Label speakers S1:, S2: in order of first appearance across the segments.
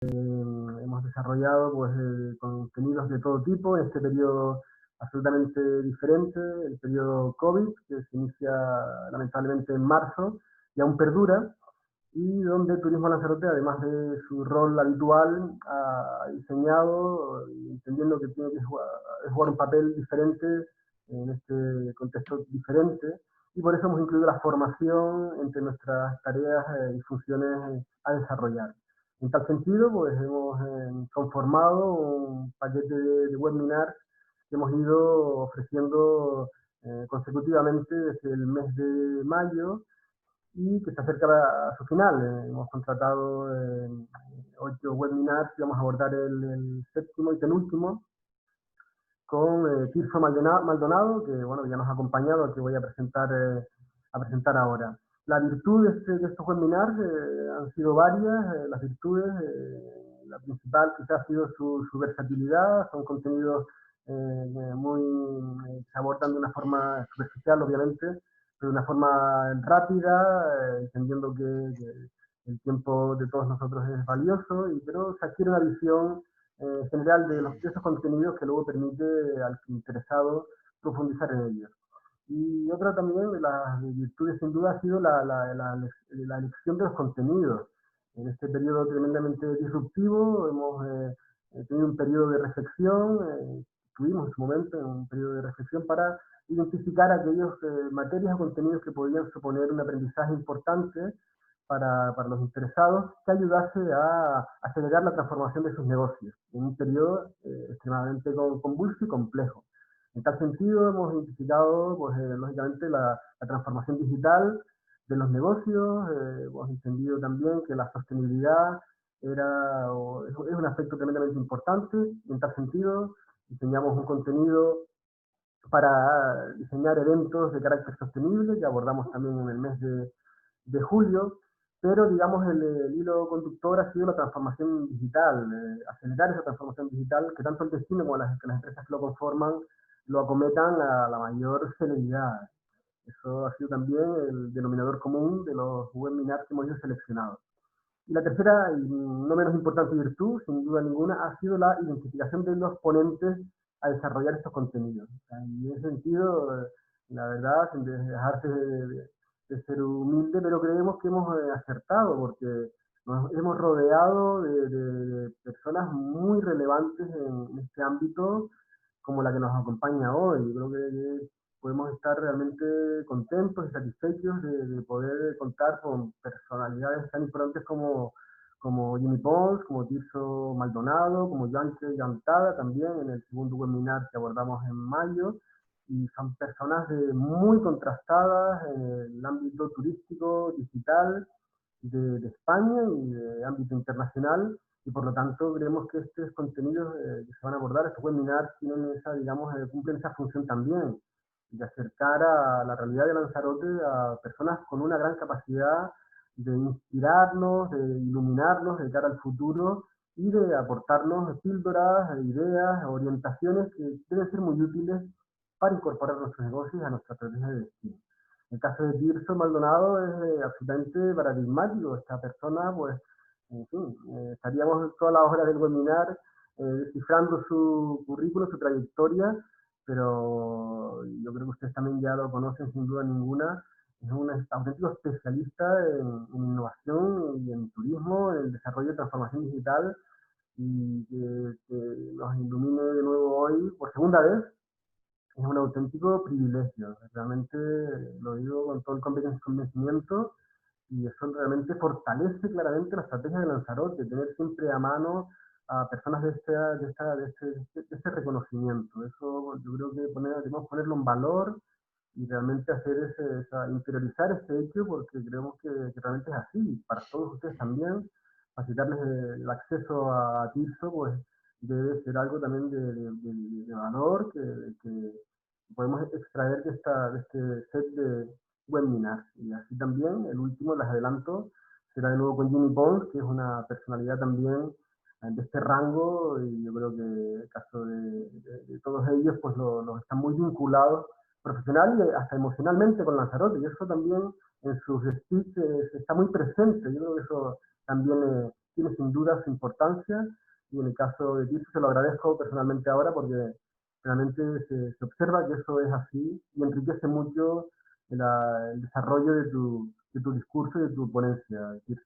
S1: hemos desarrollado pues, contenidos de todo tipo en este periodo absolutamente diferente, el periodo COVID, que se inicia lamentablemente en marzo y aún perdura, y donde Turismo Lanzarote, además de su rol habitual, ha diseñado, entendiendo que tiene que jugar un papel diferente en este contexto diferente, y por eso hemos incluido la formación entre nuestras tareas y funciones a desarrollar. En tal sentido, pues hemos conformado un paquete de webinars que hemos ido ofreciendo consecutivamente desde el mes de mayo, y que se acerca a su final. Hemos contratado 8 webinars y vamos a abordar el séptimo y penúltimo con Tirso Maldonado, que bueno, ya nos ha acompañado, que voy a presentar ahora. La virtud de estos webinars han sido varias, las virtudes. La principal quizás ha sido su versatilidad, son contenidos se abordan de una forma superficial, obviamente, pero de una forma rápida, entendiendo que el tiempo de todos nosotros es valioso, pero se adquiere una visión general de esos contenidos que luego permite al interesado profundizar en ellos. Y otra también de las virtudes sin duda ha sido la elección de los contenidos. En este periodo tremendamente disruptivo hemos tenido un periodo de reflexión, tuvimos en su momento un periodo de reflexión para identificar aquellas materias o contenidos que podían suponer un aprendizaje importante para los interesados, que ayudase a acelerar la transformación de sus negocios en un periodo extremadamente convulso y complejo. En tal sentido, hemos identificado, pues, lógicamente, la transformación digital de los negocios, hemos entendido también que la sostenibilidad es un aspecto tremendamente importante, y en tal sentido, diseñamos un contenido para diseñar eventos de carácter sostenible, que abordamos también en el mes de julio, pero digamos el hilo conductor ha sido la transformación digital, acelerar esa transformación digital, que tanto el destino como las empresas que lo conforman lo acometan a la mayor celeridad. Eso ha sido también el denominador común de los webinars que hemos ido seleccionados. Y la tercera, y no menos importante virtud, sin duda ninguna, ha sido la identificación de los ponentes a desarrollar estos contenidos. O sea, y en ese sentido, la verdad, sin dejarse de ser humilde, pero creemos que hemos acertado, porque nos hemos rodeado de personas muy relevantes en este ámbito, como la que nos acompaña hoy. Yo creo que podemos estar realmente contentos y satisfechos de poder contar con personalidades tan importantes como Jimmy Pons, como Tirso Maldonado, como Joanche Llantada, también en el segundo webinar que abordamos en mayo, y son personas muy contrastadas en el ámbito turístico, digital, de España y de ámbito internacional, y por lo tanto creemos que estos contenidos que se van a abordar, estos webinars, tienen esa, digamos, cumplen esa función también, de acercar a la realidad de Lanzarote a personas con una gran capacidad de inspirarnos, de iluminarnos de cara al futuro y de aportarnos píldoras, ideas, orientaciones que deben ser muy útiles para incorporar nuestros negocios a nuestra estrategia de destino. El caso de Tirso Maldonado es absolutamente paradigmático. Esta persona, pues, en fin, estaríamos todas las horas del webinar descifrando su currículum, su trayectoria, pero yo creo que ustedes también ya lo conocen sin duda ninguna. Es un auténtico especialista en innovación y en turismo, en el desarrollo de transformación digital, y que nos ilumine de nuevo hoy por segunda vez. Es un auténtico privilegio, realmente lo digo con todo el convencimiento, y eso realmente fortalece claramente la estrategia de Lanzarote, tener siempre a mano a personas de este reconocimiento. Eso yo creo que debemos ponerlo en valor y realmente interiorizar este hecho, porque creemos que realmente es así. Para todos ustedes también, facilitarles el acceso a Tirso, pues debe ser algo también de valor que podemos extraer de este set de webinars. Y así también, el último, les adelanto, será de nuevo con Jimmy Pons, que es una personalidad también de este rango, y yo creo que en el caso de todos ellos, pues los están muy vinculados profesional y hasta emocionalmente con Lanzarote, y eso también en sus speech está muy presente. Yo creo que eso también tiene sin duda su importancia, y en el caso de Tirso se lo agradezco personalmente ahora porque realmente se observa que eso es así y enriquece mucho el desarrollo de tu discurso y de tu ponencia, Tirso.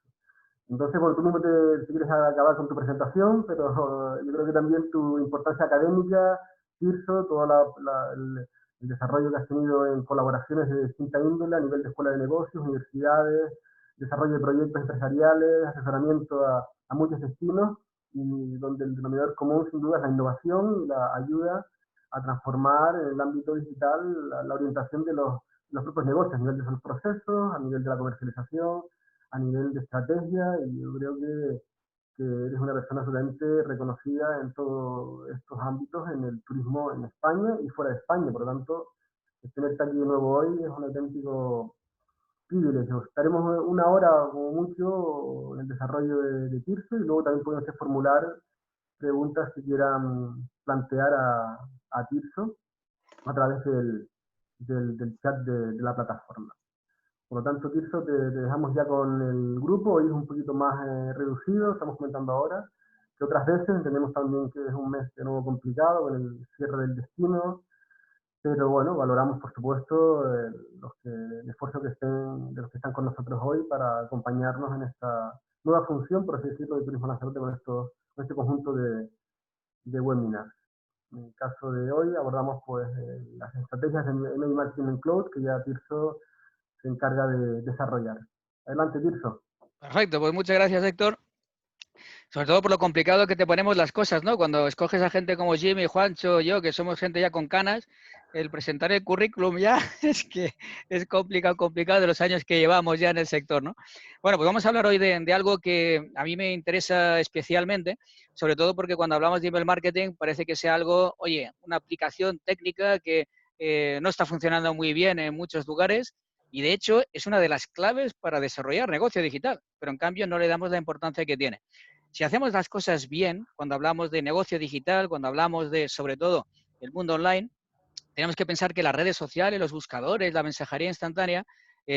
S1: Entonces, bueno, tú mismo te quieres acabar con tu presentación, pero yo creo que también tu importancia académica, Tirso, todo el desarrollo que has tenido en colaboraciones de distinta índole a nivel de escuela de negocios, universidades, desarrollo de proyectos empresariales, asesoramiento a muchos destinos, y donde el denominador común sin duda es la innovación y la ayuda a transformar en el ámbito digital la orientación de los propios negocios a nivel de sus procesos, a nivel de la comercialización, a nivel de estrategia, y yo creo que eres una persona absolutamente reconocida en todos estos ámbitos en el turismo en España y fuera de España. Por lo tanto, tenerte aquí de nuevo hoy es un auténtico privilegio. Estaremos una hora como mucho en el desarrollo de Tirso, y luego también pueden hacer formular preguntas que quieran plantear a Tirso a través del chat de la plataforma. Por lo tanto, Tirso, te dejamos ya con el grupo. Hoy es un poquito más reducido, estamos comentando ahora, que otras veces. Entendemos también que es un mes de nuevo complicado con el cierre del destino, pero bueno, valoramos por supuesto el esfuerzo de los que están con nosotros hoy para acompañarnos en esta nueva función, por así decirlo, de Turismo Lanzarote con este conjunto de webinars. En el caso de hoy abordamos pues las estrategias de email marketing en cloud que ya Tirso se encarga de desarrollar. Adelante, Tirso.
S2: Perfecto, pues muchas gracias, Héctor. Sobre todo por lo complicado que te ponemos las cosas, ¿no? Cuando escoges a gente como Jimmy, Juancho, yo, que somos gente ya con canas, el presentar el currículum ya es que es complicado de los años que llevamos ya en el sector, ¿no? Bueno, pues vamos a hablar hoy de algo que a mí me interesa especialmente, sobre todo porque cuando hablamos de email marketing parece que sea algo, oye, una aplicación técnica que no está funcionando muy bien en muchos lugares, y de hecho es una de las claves para desarrollar negocio digital, pero en cambio no le damos la importancia que tiene. Si hacemos las cosas bien, cuando hablamos de negocio digital, cuando hablamos de, sobre todo, el mundo online, tenemos que pensar que las redes sociales, los buscadores, la mensajería instantánea,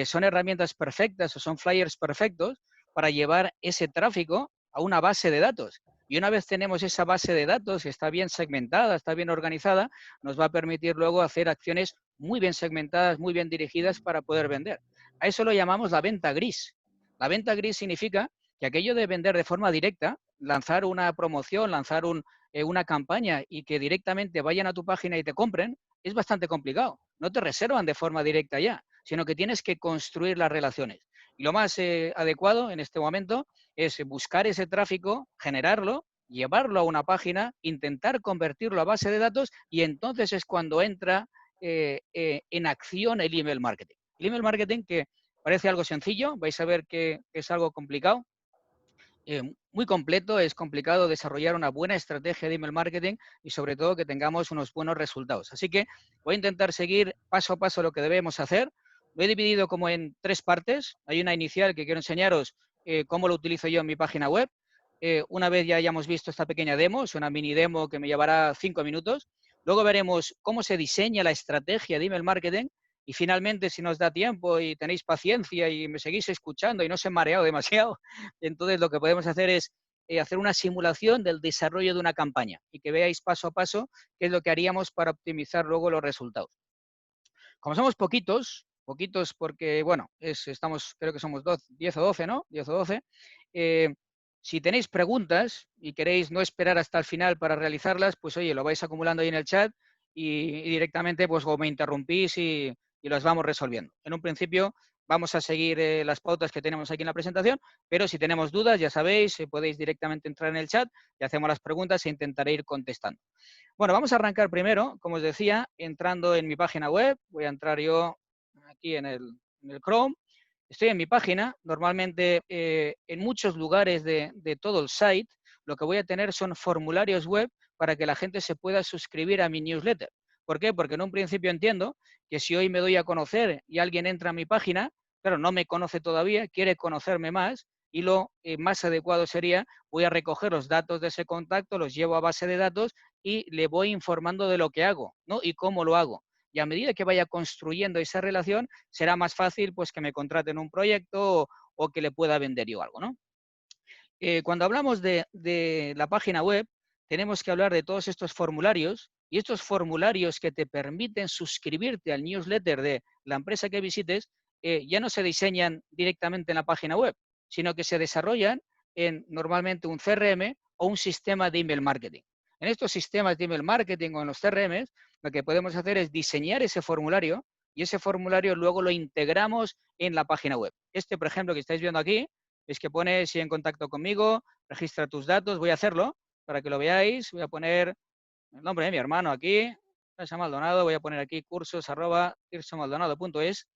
S2: son herramientas perfectas o son flyers perfectos para llevar ese tráfico a una base de datos. Y una vez tenemos esa base de datos que está bien segmentada, está bien organizada, nos va a permitir luego hacer acciones muy bien segmentadas, muy bien dirigidas para poder vender. A eso lo llamamos la venta gris. La venta gris significa que aquello de vender de forma directa, lanzar una promoción, lanzar una campaña y que directamente vayan a tu página y te compren, es bastante complicado. No te reservan de forma directa ya, sino que tienes que construir las relaciones. Y lo más adecuado en este momento es buscar ese tráfico, generarlo, llevarlo a una página, intentar convertirlo a base de datos, y entonces es cuando entra en acción el email marketing. El email marketing, que parece algo sencillo, vais a ver que es algo complicado, muy completo, es complicado desarrollar una buena estrategia de email marketing y sobre todo que tengamos unos buenos resultados. Así que voy a intentar seguir paso a paso lo que debemos hacer. Lo he dividido como en tres partes. Hay una inicial que quiero enseñaros cómo lo utilizo yo en mi página web. Una vez ya hayamos visto esta pequeña demo, es una mini demo que me llevará 5 minutos. Luego veremos cómo se diseña la estrategia de email marketing. Y finalmente, si nos da tiempo y tenéis paciencia y me seguís escuchando y no os he mareado demasiado, entonces lo que podemos hacer es hacer una simulación del desarrollo de una campaña y que veáis paso a paso qué es lo que haríamos para optimizar luego los resultados. Como somos poquitos porque, bueno, creo que somos 10 o 12, ¿no? 10 o 12. Si tenéis preguntas y queréis no esperar hasta el final para realizarlas, pues oye, lo vais acumulando ahí en el chat y directamente pues o me interrumpís y las vamos resolviendo. En un principio vamos a seguir las pautas que tenemos aquí en la presentación, pero si tenemos dudas, ya sabéis, podéis directamente entrar en el chat y hacemos las preguntas e intentaré ir contestando. Bueno, vamos a arrancar primero, como os decía, entrando en mi página web. Voy a entrar yo aquí en el Chrome. Estoy en mi página. Normalmente en muchos lugares de todo el site lo que voy a tener son formularios web para que la gente se pueda suscribir a mi newsletter. ¿Por qué? Porque en un principio entiendo que si hoy me doy a conocer y alguien entra a mi página, claro, no me conoce todavía, quiere conocerme más, y lo más adecuado sería, voy a recoger los datos de ese contacto, los llevo a base de datos y le voy informando de lo que hago, ¿no? Y cómo lo hago. Y a medida que vaya construyendo esa relación, será más fácil pues que me contraten un proyecto o que le pueda vender yo algo, ¿no? Cuando hablamos de la página web, tenemos que hablar de todos estos formularios y estos formularios que te permiten suscribirte al newsletter de la empresa que visites, ya no se diseñan directamente en la página web, sino que se desarrollan en normalmente un CRM o un sistema de email marketing. En estos sistemas de email marketing o en los CRMs, lo que podemos hacer es diseñar ese formulario y ese formulario luego lo integramos en la página web. Este, por ejemplo, que estáis viendo aquí, es que pone si en contacto conmigo, registra tus datos, voy a hacerlo para que lo veáis, voy a poner el nombre de mi hermano aquí, Tirso Maldonado, voy a poner aquí cursos@tirsomaldonado.es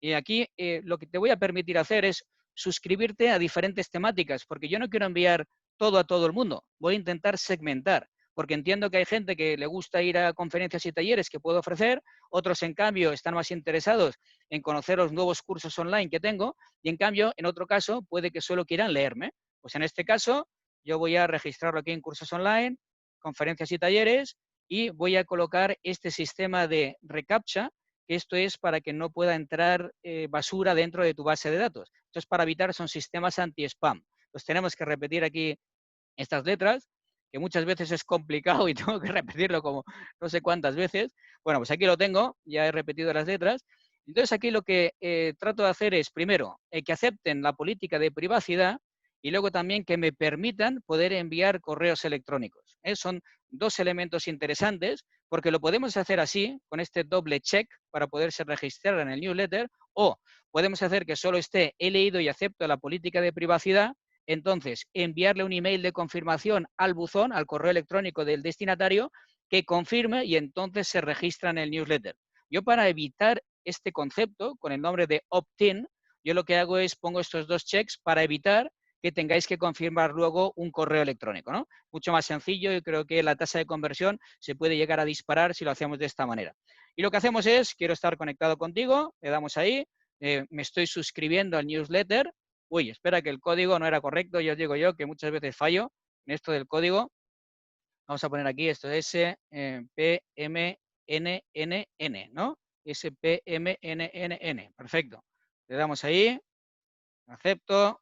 S2: y aquí lo que te voy a permitir hacer es suscribirte a diferentes temáticas, porque yo no quiero enviar todo a todo el mundo, voy a intentar segmentar, porque entiendo que hay gente que le gusta ir a conferencias y talleres que puedo ofrecer, otros en cambio están más interesados en conocer los nuevos cursos online que tengo y en cambio en otro caso puede que solo quieran leerme. Pues en este caso yo voy a registrarlo aquí en cursos online, conferencias y talleres y voy a colocar este sistema de reCAPTCHA, que esto es para que no pueda entrar basura dentro de tu base de datos. Esto es para evitar, son sistemas anti-spam. Pues tenemos que repetir aquí estas letras, que muchas veces es complicado y tengo que repetirlo como no sé cuántas veces. Bueno, pues aquí lo tengo, ya he repetido las letras. Entonces aquí lo que trato de hacer es, primero, que acepten la política de privacidad y luego también que me permitan poder enviar correos electrónicos. Son dos elementos interesantes porque lo podemos hacer así, con este doble check para poderse registrar en el newsletter, o podemos hacer que solo esté he leído y acepto la política de privacidad. Entonces, enviarle un email de confirmación al buzón, al correo electrónico del destinatario, que confirme y entonces se registra en el newsletter. Yo para evitar este concepto, con el nombre de opt-in, yo lo que hago es pongo estos dos checks para evitar que tengáis que confirmar luego un correo electrónico, ¿no? Mucho más sencillo y creo que la tasa de conversión se puede llegar a disparar si lo hacemos de esta manera. Y lo que hacemos es, quiero estar conectado contigo, le damos ahí, me estoy suscribiendo al newsletter. Uy, espera que el código no era correcto, ya os digo yo que muchas veces fallo en esto del código. Vamos a poner aquí, esto es SPMNNN, ¿no? SPMNNN, perfecto. Le damos ahí, acepto,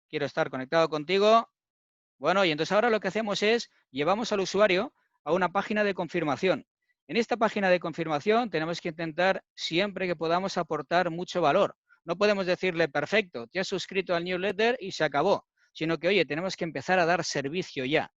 S2: quiero estar conectado contigo. Bueno, y entonces ahora lo que hacemos es, llevamos al usuario a una página de confirmación. En esta página de confirmación tenemos que intentar siempre que podamos aportar mucho valor. No podemos decirle, perfecto, te has suscrito al newsletter y se acabó, sino que, oye, tenemos que empezar a dar servicio ya.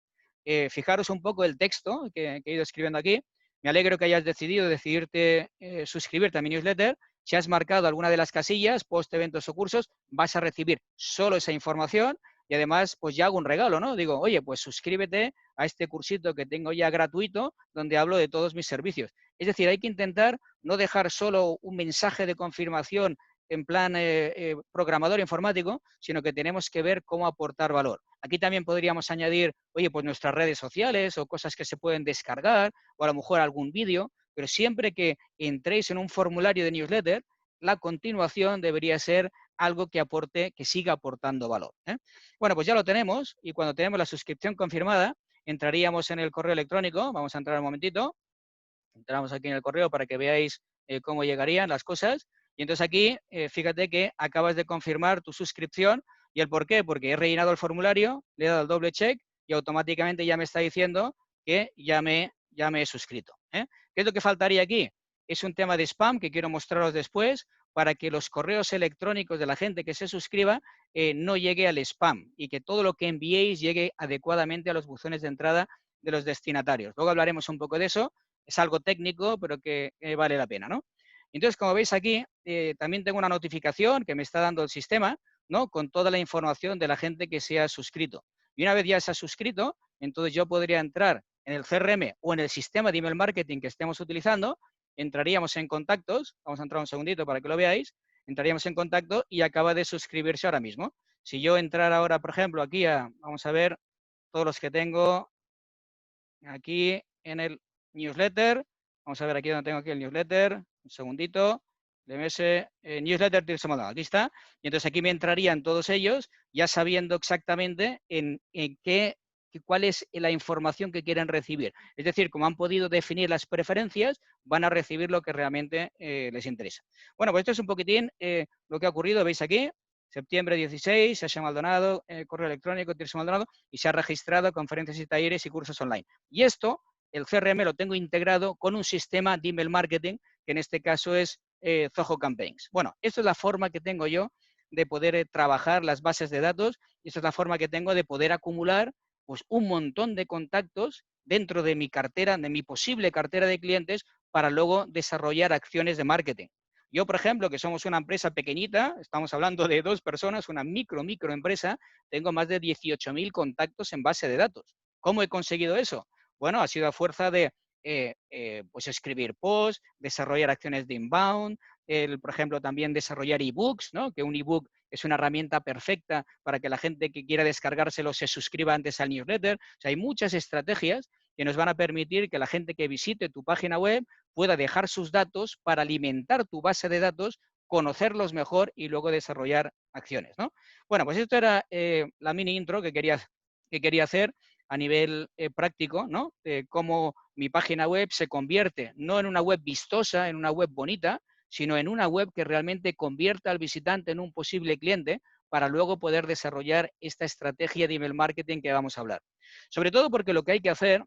S2: Fijaros un poco el texto que he ido escribiendo aquí. Me alegro que hayas decidirte suscribirte a mi newsletter. Si has marcado alguna de las casillas, post, eventos o cursos, vas a recibir solo esa información y además, pues ya hago un regalo, ¿no? Digo, oye, pues suscríbete a este cursito que tengo ya gratuito donde hablo de todos mis servicios. Es decir, hay que intentar no dejar solo un mensaje de confirmación en plan programador informático, sino que tenemos que ver cómo aportar valor. Aquí también podríamos añadir, oye, pues nuestras redes sociales o cosas que se pueden descargar o a lo mejor algún vídeo, pero siempre que entréis en un formulario de newsletter, la continuación debería ser algo que aporte, que siga aportando valor. Bueno, pues ya lo tenemos y cuando tenemos la suscripción confirmada, entraríamos en el correo electrónico. Vamos a entrar un momentito. Entramos aquí en el correo para que veáis cómo llegarían las cosas. Y entonces aquí, fíjate que acabas de confirmar tu suscripción. ¿Y el por qué? Porque he rellenado el formulario, le he dado el doble check y automáticamente ya me está diciendo que ya me he suscrito. ¿Qué es lo que faltaría aquí? Es un tema de spam que quiero mostraros después para que los correos electrónicos de la gente que se suscriba no llegue al spam y que todo lo que enviéis llegue adecuadamente a los buzones de entrada de los destinatarios. Luego hablaremos un poco de eso. Es algo técnico, pero que vale la pena, ¿no? Entonces, como veis aquí, también tengo una notificación que me está dando el sistema, ¿no? Con toda la información de la gente que se ha suscrito. Y una vez ya se ha suscrito, entonces yo podría entrar en el CRM o en el sistema de email marketing que estemos utilizando, entraríamos en contactos, vamos a entrar un segundito para que lo veáis, entraríamos en contacto y acaba de suscribirse ahora mismo. Si yo entrara ahora, por ejemplo, aquí vamos a ver todos los que tengo aquí en el newsletter. Vamos a ver aquí donde tengo aquí el newsletter. Un segundito. DMS newsletter Tirso Maldonado. Aquí está. Y entonces aquí me entrarían todos ellos ya sabiendo exactamente en cuál es la información que quieren recibir. Es decir, como han podido definir las preferencias, van a recibir lo que realmente les interesa. Bueno, pues esto es un poquitín lo que ha ocurrido. Veis aquí. septiembre 16, Sasha Maldonado, correo electrónico, Tirso Maldonado, y se ha registrado conferencias y talleres y cursos online. Y esto, el CRM lo tengo integrado con un sistema de email marketing, que en este caso es Zoho Campaigns. Bueno, esto es la forma que tengo yo de poder trabajar las bases de datos, y esta es la forma que tengo de poder acumular pues, un montón de contactos dentro de mi cartera, de mi posible cartera de clientes, para luego desarrollar acciones de marketing. Yo, por ejemplo, que somos una empresa pequeñita, estamos hablando de 2 personas, una micro empresa, tengo más de 18.000 contactos en base de datos. ¿Cómo he conseguido eso? Bueno, ha sido a fuerza de pues escribir posts, desarrollar acciones de inbound, por ejemplo, también desarrollar ebooks, ¿no? Que un ebook es una herramienta perfecta para que la gente que quiera descargárselo se suscriba antes al newsletter. O sea, hay muchas estrategias que nos van a permitir que la gente que visite tu página web pueda dejar sus datos para alimentar tu base de datos, conocerlos mejor y luego desarrollar acciones, ¿no? Bueno, pues esto era la mini intro que quería hacer a nivel práctico, ¿no? Cómo mi página web se convierte no en una web vistosa, en una web bonita, sino en una web que realmente convierta al visitante en un posible cliente para luego poder desarrollar esta estrategia de email marketing que vamos a hablar. Sobre todo porque lo que hay que hacer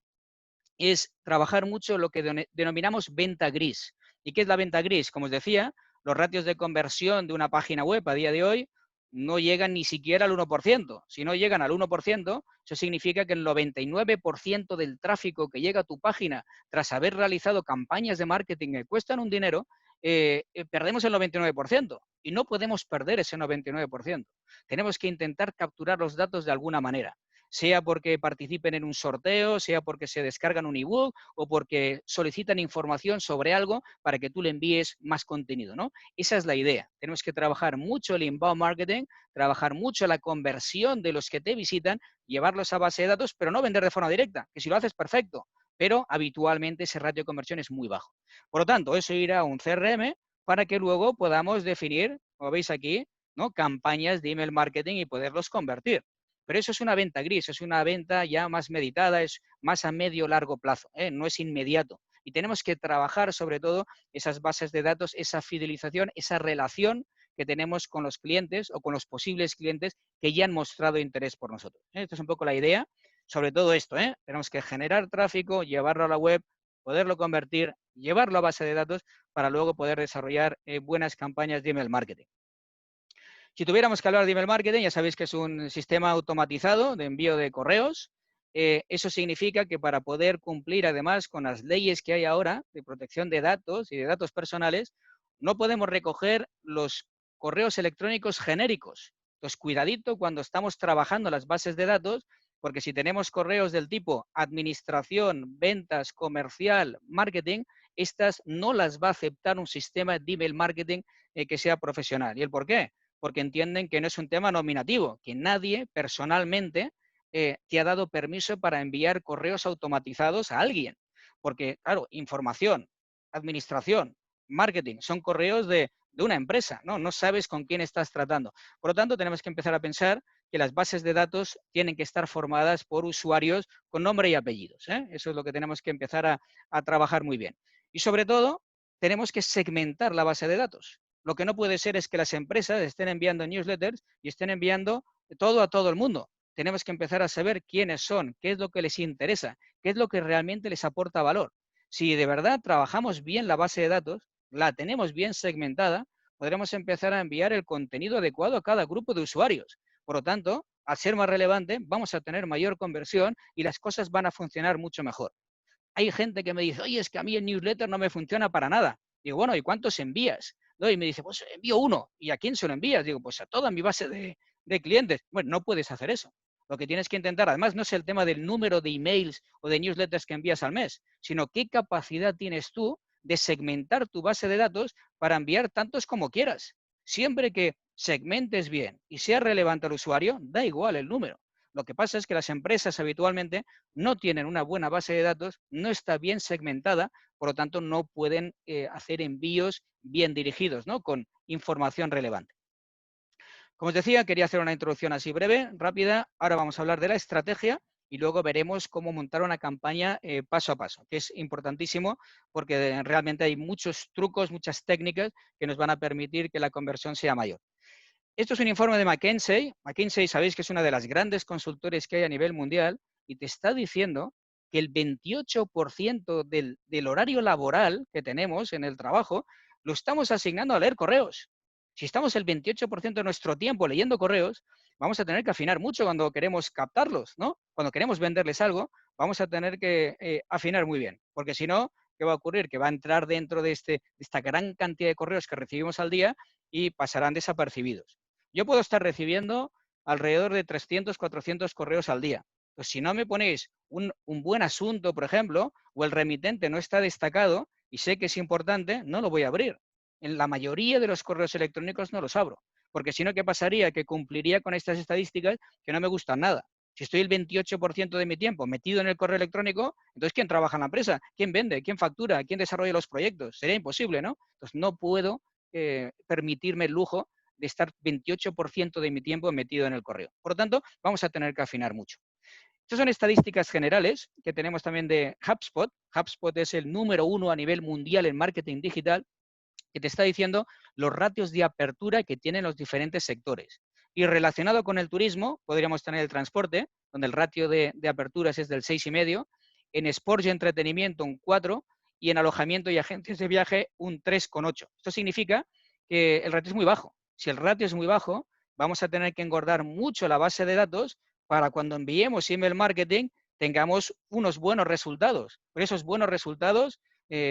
S2: es trabajar mucho lo que denominamos venta gris. ¿Y qué es la venta gris? Como os decía, los ratios de conversión de una página web a día de hoy no llegan ni siquiera al 1%. Si no llegan al 1%, eso significa que el 99% del tráfico que llega a tu página tras haber realizado campañas de marketing que cuestan un dinero, perdemos el 99%. Y no podemos perder ese 99%. Tenemos que intentar capturar los datos de alguna manera, sea porque participen en un sorteo, sea porque se descargan un ebook o porque solicitan información sobre algo para que tú le envíes más contenido, ¿no? Esa es la idea. Tenemos que trabajar mucho el inbound marketing, trabajar mucho la conversión de los que te visitan, llevarlos a base de datos, pero no vender de forma directa, que si lo haces, perfecto, pero habitualmente ese ratio de conversión es muy bajo. Por lo tanto, eso irá a un CRM para que luego podamos definir, como veis aquí, ¿no? Campañas de email marketing y poderlos convertir. Pero eso es una venta gris, es una venta ya más meditada, es más a medio largo plazo, no es inmediato. Y tenemos que trabajar sobre todo esas bases de datos, esa fidelización, esa relación que tenemos con los clientes o con los posibles clientes que ya han mostrado interés por nosotros. Esta es un poco la idea sobre todo esto. Tenemos que generar tráfico, llevarlo a la web, poderlo convertir, llevarlo a base de datos para luego poder desarrollar buenas campañas de email marketing. Si tuviéramos que hablar de email marketing, ya sabéis que es un sistema automatizado de envío de correos. Eso significa que para poder cumplir además con las leyes que hay ahora de protección de datos y de datos personales, no podemos recoger los correos electrónicos genéricos. Entonces, cuidadito cuando estamos trabajando las bases de datos, porque si tenemos correos del tipo administración, ventas, comercial, marketing, estas no las va a aceptar un sistema de email marketing que sea profesional. ¿Y el por qué? Porque entienden que no es un tema nominativo, que nadie personalmente te ha dado permiso para enviar correos automatizados a alguien. Porque, claro, información, administración, marketing, son correos de una empresa, ¿no? No sabes con quién estás tratando. Por lo tanto, tenemos que empezar a pensar que las bases de datos tienen que estar formadas por usuarios con nombre y apellidos. Eso es lo que tenemos que empezar a trabajar muy bien. Y sobre todo, tenemos que segmentar la base de datos. Lo que no puede ser es que las empresas estén enviando newsletters y estén enviando todo a todo el mundo. Tenemos que empezar a saber quiénes son, qué es lo que les interesa, qué es lo que realmente les aporta valor. Si de verdad trabajamos bien la base de datos, la tenemos bien segmentada, podremos empezar a enviar el contenido adecuado a cada grupo de usuarios. Por lo tanto, al ser más relevante, vamos a tener mayor conversión y las cosas van a funcionar mucho mejor. Hay gente que me dice, oye, es que a mí el newsletter no me funciona para nada. Digo, bueno, ¿y cuántos envías? ¿No? Y me dice, pues envío uno. ¿Y a quién se lo envías? Digo, pues a toda mi base de clientes. Bueno, no puedes hacer eso. Lo que tienes que intentar, además, no es el tema del número de emails o de newsletters que envías al mes, sino qué capacidad tienes tú de segmentar tu base de datos para enviar tantos como quieras. Siempre que segmentes bien y sea relevante al usuario, da igual el número. Lo que pasa es que las empresas habitualmente no tienen una buena base de datos, no está bien segmentada, por lo tanto no pueden hacer envíos bien dirigidos, ¿no? Con información relevante. Como os decía, quería hacer una introducción así breve, rápida. Ahora vamos a hablar de la estrategia y luego veremos cómo montar una campaña paso a paso, que es importantísimo porque realmente hay muchos trucos, muchas técnicas que nos van a permitir que la conversión sea mayor. Esto es un informe de McKinsey. McKinsey, sabéis que es una de las grandes consultores que hay a nivel mundial y te está diciendo que el 28% del horario laboral que tenemos en el trabajo lo estamos asignando a leer correos. Si estamos el 28% de nuestro tiempo leyendo correos, vamos a tener que afinar mucho cuando queremos captarlos, ¿no? Cuando queremos venderles algo, vamos a tener que afinar muy bien, porque si no, ¿qué va a ocurrir? Que va a entrar dentro de esta gran cantidad de correos que recibimos al día y pasarán desapercibidos. Yo puedo estar recibiendo alrededor de 300, 400 correos al día. Pues si no me ponéis un buen asunto, por ejemplo, o el remitente no está destacado y sé que es importante, no lo voy a abrir. En la mayoría de los correos electrónicos no los abro, porque si no, ¿qué pasaría? Que cumpliría con estas estadísticas que no me gustan nada. Si estoy el 28% de mi tiempo metido en el correo electrónico, entonces ¿quién trabaja en la empresa? ¿Quién vende? ¿Quién factura? ¿Quién desarrolla los proyectos? Sería imposible, ¿no? Entonces no puedo permitirme el lujo de estar 28% de mi tiempo metido en el correo. Por lo tanto, vamos a tener que afinar mucho. Estas son estadísticas generales que tenemos también de HubSpot. HubSpot es el número 1 a nivel mundial en marketing digital, que te está diciendo los ratios de apertura que tienen los diferentes sectores. Y relacionado con el turismo, podríamos tener el transporte, donde el ratio de aperturas es del 6,5, en sports y entretenimiento un 4, y en alojamiento y agencias de viaje un 3,8. Esto significa que el ratio es muy bajo. Si el ratio es muy bajo, vamos a tener que engordar mucho la base de datos para cuando enviemos email marketing tengamos unos buenos resultados. Pero esos buenos resultados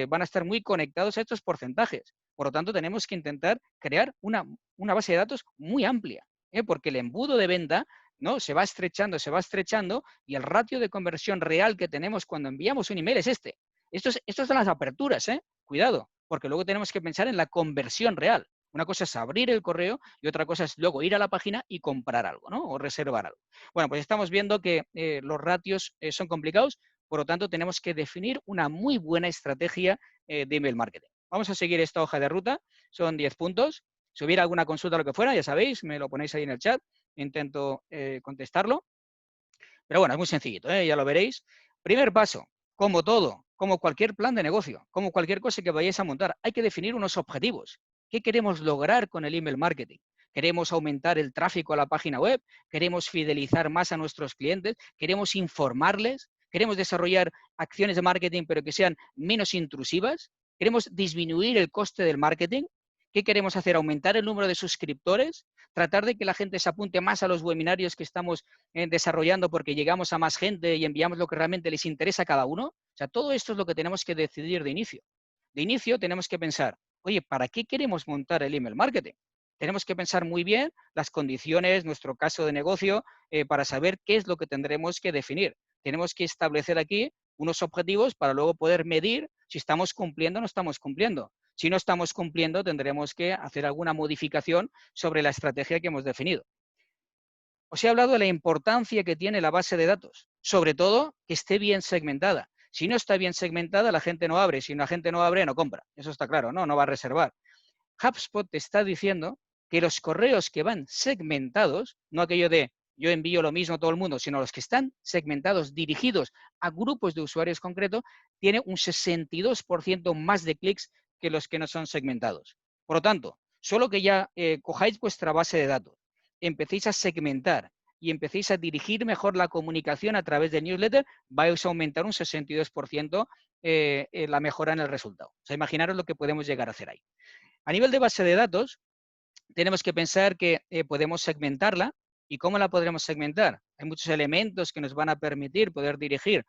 S2: van a estar muy conectados a estos porcentajes. Por lo tanto, tenemos que intentar crear una base de datos muy amplia, porque el embudo de venta, ¿no?, se va estrechando y el ratio de conversión real que tenemos cuando enviamos un email es este. Estos son las aperturas, cuidado, porque luego tenemos que pensar en la conversión real. Una cosa es abrir el correo y otra cosa es luego ir a la página y comprar algo, ¿no?, o reservar algo. Bueno, pues estamos viendo que los ratios son complicados, por lo tanto tenemos que definir una muy buena estrategia de email marketing. Vamos a seguir esta hoja de ruta, son 10 puntos. Si hubiera alguna consulta o lo que fuera, ya sabéis, me lo ponéis ahí en el chat, intento contestarlo. Pero bueno, es muy sencillito, ya lo veréis. Primer paso, como todo, como cualquier plan de negocio, como cualquier cosa que vayáis a montar, hay que definir unos objetivos. ¿Qué queremos lograr con el email marketing? ¿Queremos aumentar el tráfico a la página web? ¿Queremos fidelizar más a nuestros clientes? ¿Queremos informarles? ¿Queremos desarrollar acciones de marketing pero que sean menos intrusivas? ¿Queremos disminuir el coste del marketing? ¿Qué queremos hacer? ¿Aumentar el número de suscriptores? ¿Tratar de que la gente se apunte más a los webinarios que estamos desarrollando porque llegamos a más gente y enviamos lo que realmente les interesa a cada uno? O sea, todo esto es lo que tenemos que decidir de inicio. De inicio tenemos que pensar, oye, ¿para qué queremos montar el email marketing? Tenemos que pensar muy bien las condiciones, nuestro caso de negocio, para saber qué es lo que tendremos que definir. Tenemos que establecer aquí unos objetivos para luego poder medir si estamos cumpliendo o no estamos cumpliendo. Si no estamos cumpliendo, tendremos que hacer alguna modificación sobre la estrategia que hemos definido. Os he hablado de la importancia que tiene la base de datos, sobre todo que esté bien segmentada. Si no está bien segmentada, la gente no abre. Si la gente no abre, no compra. Eso está claro, ¿no? No va a reservar. HubSpot te está diciendo que los correos que van segmentados, no aquello de yo envío lo mismo a todo el mundo, sino los que están segmentados, dirigidos a grupos de usuarios concretos, tiene un 62% más de clics que los que no son segmentados. Por lo tanto, solo que ya cojáis vuestra base de datos, empecéis a segmentar y empecéis a dirigir mejor la comunicación a través de newsletter, vais a aumentar un 62% la mejora en el resultado. O sea, imaginaros lo que podemos llegar a hacer ahí. A nivel de base de datos, tenemos que pensar que podemos segmentarla. ¿Y cómo la podremos segmentar? Hay muchos elementos que nos van a permitir poder dirigir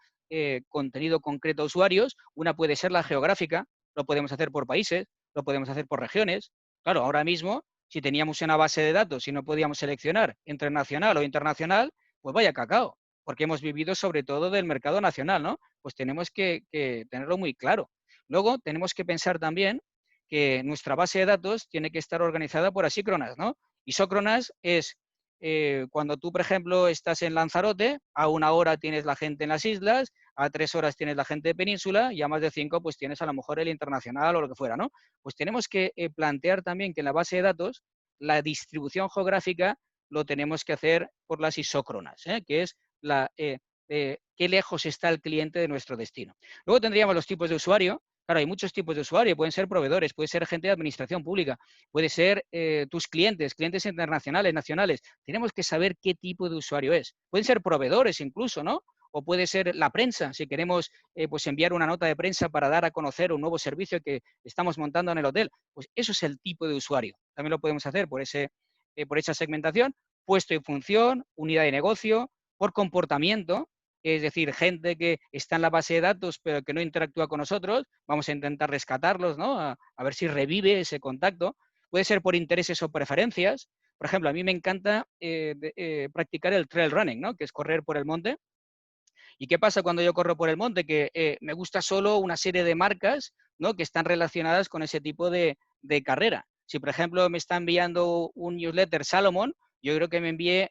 S2: contenido concreto a usuarios. Una puede ser la geográfica, lo podemos hacer por países, lo podemos hacer por regiones. Claro, ahora mismo, si teníamos una base de datos y no podíamos seleccionar entre nacional o internacional, pues vaya cacao, porque hemos vivido sobre todo del mercado nacional, ¿no? Pues tenemos que tenerlo muy claro. Luego, tenemos que pensar también que nuestra base de datos tiene que estar organizada por asíncronas, ¿no? Isócronas es cuando tú, por ejemplo, estás en Lanzarote, a 1 hora tienes la gente en las islas, a 3 horas tienes la gente de península y a más de 5 pues tienes a lo mejor el internacional o lo que fuera, ¿no? Pues tenemos que plantear también que en la base de datos la distribución geográfica lo tenemos que hacer por las isócronas, que es qué lejos está el cliente de nuestro destino. Luego tendríamos los tipos de usuario, Claro, hay muchos tipos de usuarios, pueden ser proveedores, puede ser gente de administración pública, puede ser tus clientes, clientes internacionales, nacionales. Tenemos que saber qué tipo de usuario es. Pueden ser proveedores incluso, ¿no? O puede ser la prensa, si queremos pues enviar una nota de prensa para dar a conocer un nuevo servicio que estamos montando en el hotel. Pues eso es el tipo de usuario. También lo podemos hacer por esa segmentación, puesto y función, unidad de negocio, por comportamiento, es decir, gente que está en la base de datos pero que no interactúa con nosotros, vamos a intentar rescatarlos, ¿no? A ver si revive ese contacto. Puede ser por intereses o preferencias. Por ejemplo, a mí me encanta practicar el trail running, ¿no? Que es correr por el monte. ¿Y qué pasa cuando yo corro por el monte? Que me gusta solo una serie de marcas, ¿no? Que están relacionadas con ese tipo de carrera. Si, por ejemplo, me está enviando un newsletter Salomon, yo creo que me envíe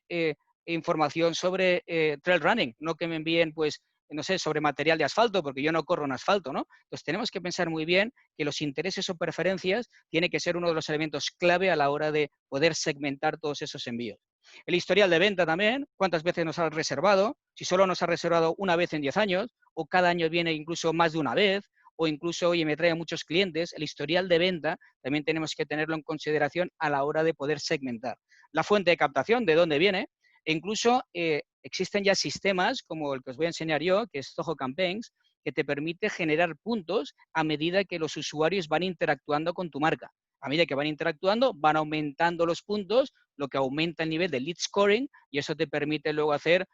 S2: información sobre trail running, no que me envíen, pues, no sé, sobre material de asfalto, porque yo no corro en asfalto, ¿no? Entonces tenemos que pensar muy bien que los intereses o preferencias tiene que ser uno de los elementos clave a la hora de poder segmentar todos esos envíos. El historial de venta también, cuántas veces nos ha reservado, si solo nos ha reservado una vez en 10 años, o cada año viene incluso más de una vez, o incluso, oye, me trae muchos clientes. El historial de venta también tenemos que tenerlo en consideración a la hora de poder segmentar. La fuente de captación, de dónde viene, e incluso existen ya sistemas como el que os voy a enseñar yo, que es Zoho Campaigns, que te permite generar puntos a medida que los usuarios van interactuando con tu marca. A medida que van interactuando, van aumentando los puntos, lo que aumenta el nivel de lead scoring y eso te permite luego hacer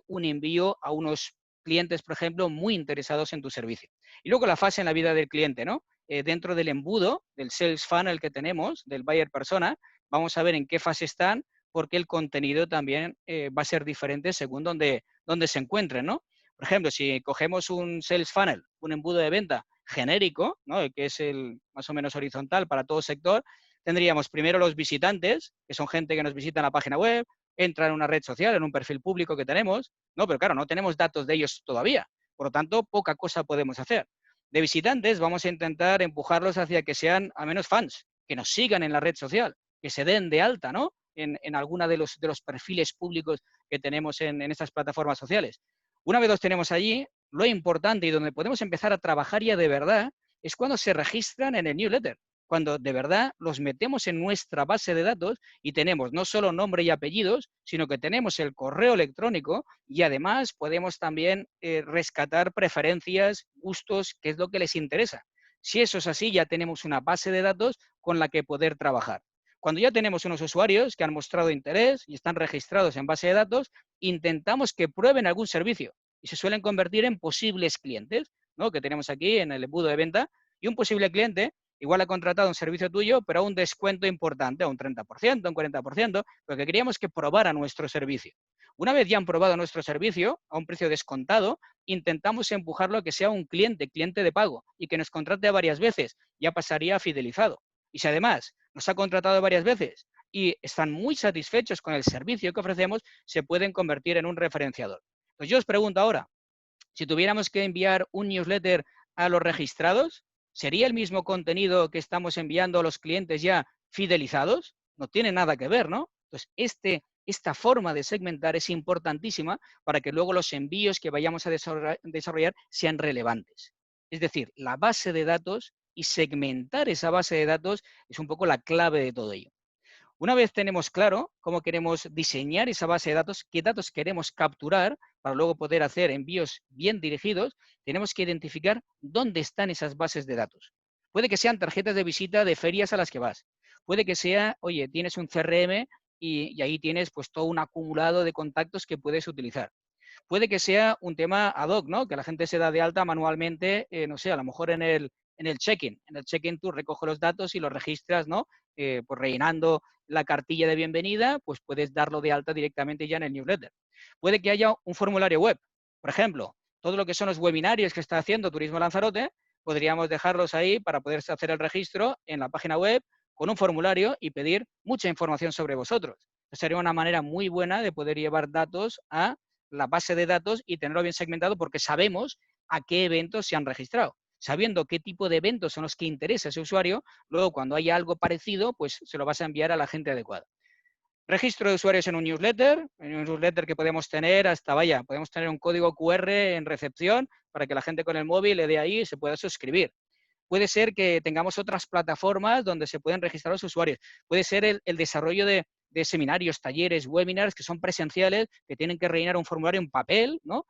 S2: un envío a unos clientes, por ejemplo, muy interesados en tu servicio. Y luego la fase en la vida del cliente, ¿no? Dentro del embudo, del sales funnel que tenemos, del buyer persona, vamos a ver en qué fase están, porque el contenido también va a ser diferente según donde se encuentren, ¿no? Por ejemplo, si cogemos un sales funnel, un embudo de venta genérico, ¿no? Que es el más o menos horizontal para todo sector, tendríamos primero los visitantes, que son gente que nos visita en la página web, entra en una red social, en un perfil público que tenemos, ¿no? Pero claro, no tenemos datos de ellos todavía, por lo tanto, poca cosa podemos hacer. De visitantes vamos a intentar empujarlos hacia que sean al menos fans, que nos sigan en la red social, que se den de alta, ¿no? En alguna de los perfiles públicos que tenemos en estas plataformas sociales. Una vez los tenemos allí, lo importante y donde podemos empezar a trabajar ya de verdad es cuando se registran en el newsletter, cuando de verdad los metemos en nuestra base de datos y tenemos no solo nombre y apellidos, sino que tenemos el correo electrónico y además podemos también rescatar preferencias, gustos, qué es lo que les interesa. Si eso es así, ya tenemos una base de datos con la que poder trabajar. Cuando ya tenemos unos usuarios que han mostrado interés y están registrados en base de datos, intentamos que prueben algún servicio y se suelen convertir en posibles clientes, ¿no? Que tenemos aquí en el embudo de venta. Y un posible cliente igual ha contratado un servicio tuyo, pero a un descuento importante, a un 30%, un 40%, porque queríamos que probara nuestro servicio. Una vez ya han probado nuestro servicio a un precio descontado, intentamos empujarlo a que sea un cliente de pago y que nos contrate varias veces. Ya pasaría a fidelizado. Y si además nos ha contratado varias veces y están muy satisfechos con el servicio que ofrecemos, se pueden convertir en un referenciador. Pues yo os pregunto ahora, si tuviéramos que enviar un newsletter a los registrados, ¿sería el mismo contenido que estamos enviando a los clientes ya fidelizados? No tiene nada que ver, ¿no? Entonces, esta forma de segmentar es importantísima para que luego los envíos que vayamos a desarrollar sean relevantes. Es decir, la base de datos y segmentar esa base de datos es un poco la clave de todo ello. Una vez tenemos claro cómo queremos diseñar esa base de datos, qué datos queremos capturar para luego poder hacer envíos bien dirigidos, tenemos que identificar dónde están esas bases de datos. Puede que sean tarjetas de visita de ferias a las que vas. Puede que sea, oye, tienes un CRM y ahí tienes pues todo un acumulado de contactos que puedes utilizar. Puede que sea un tema ad hoc, ¿no? Que la gente se da de alta manualmente, no sé, a lo mejor en el check-in. En el check-in tú recoges los datos y los registras, ¿no? Pues rellenando la cartilla de bienvenida, pues puedes darlo de alta directamente ya en el newsletter. Puede que haya un formulario web. Por ejemplo, todo lo que son los webinarios que está haciendo Turismo Lanzarote, podríamos dejarlos ahí para poder hacer el registro en la página web con un formulario y pedir mucha información sobre vosotros. Sería una manera muy buena de poder llevar datos a la base de datos y tenerlo bien segmentado porque sabemos a qué eventos se han registrado. Sabiendo qué tipo de eventos son los que interesa a ese usuario, luego cuando haya algo parecido, pues se lo vas a enviar a la gente adecuada. Registro de usuarios en un newsletter que podemos tener hasta, podemos tener un código QR en recepción para que la gente con el móvil le dé ahí y se pueda suscribir. Puede ser que tengamos otras plataformas donde se pueden registrar los usuarios. Puede ser el desarrollo de seminarios, talleres, webinars que son presenciales, que tienen que rellenar un formulario en papel, ¿no?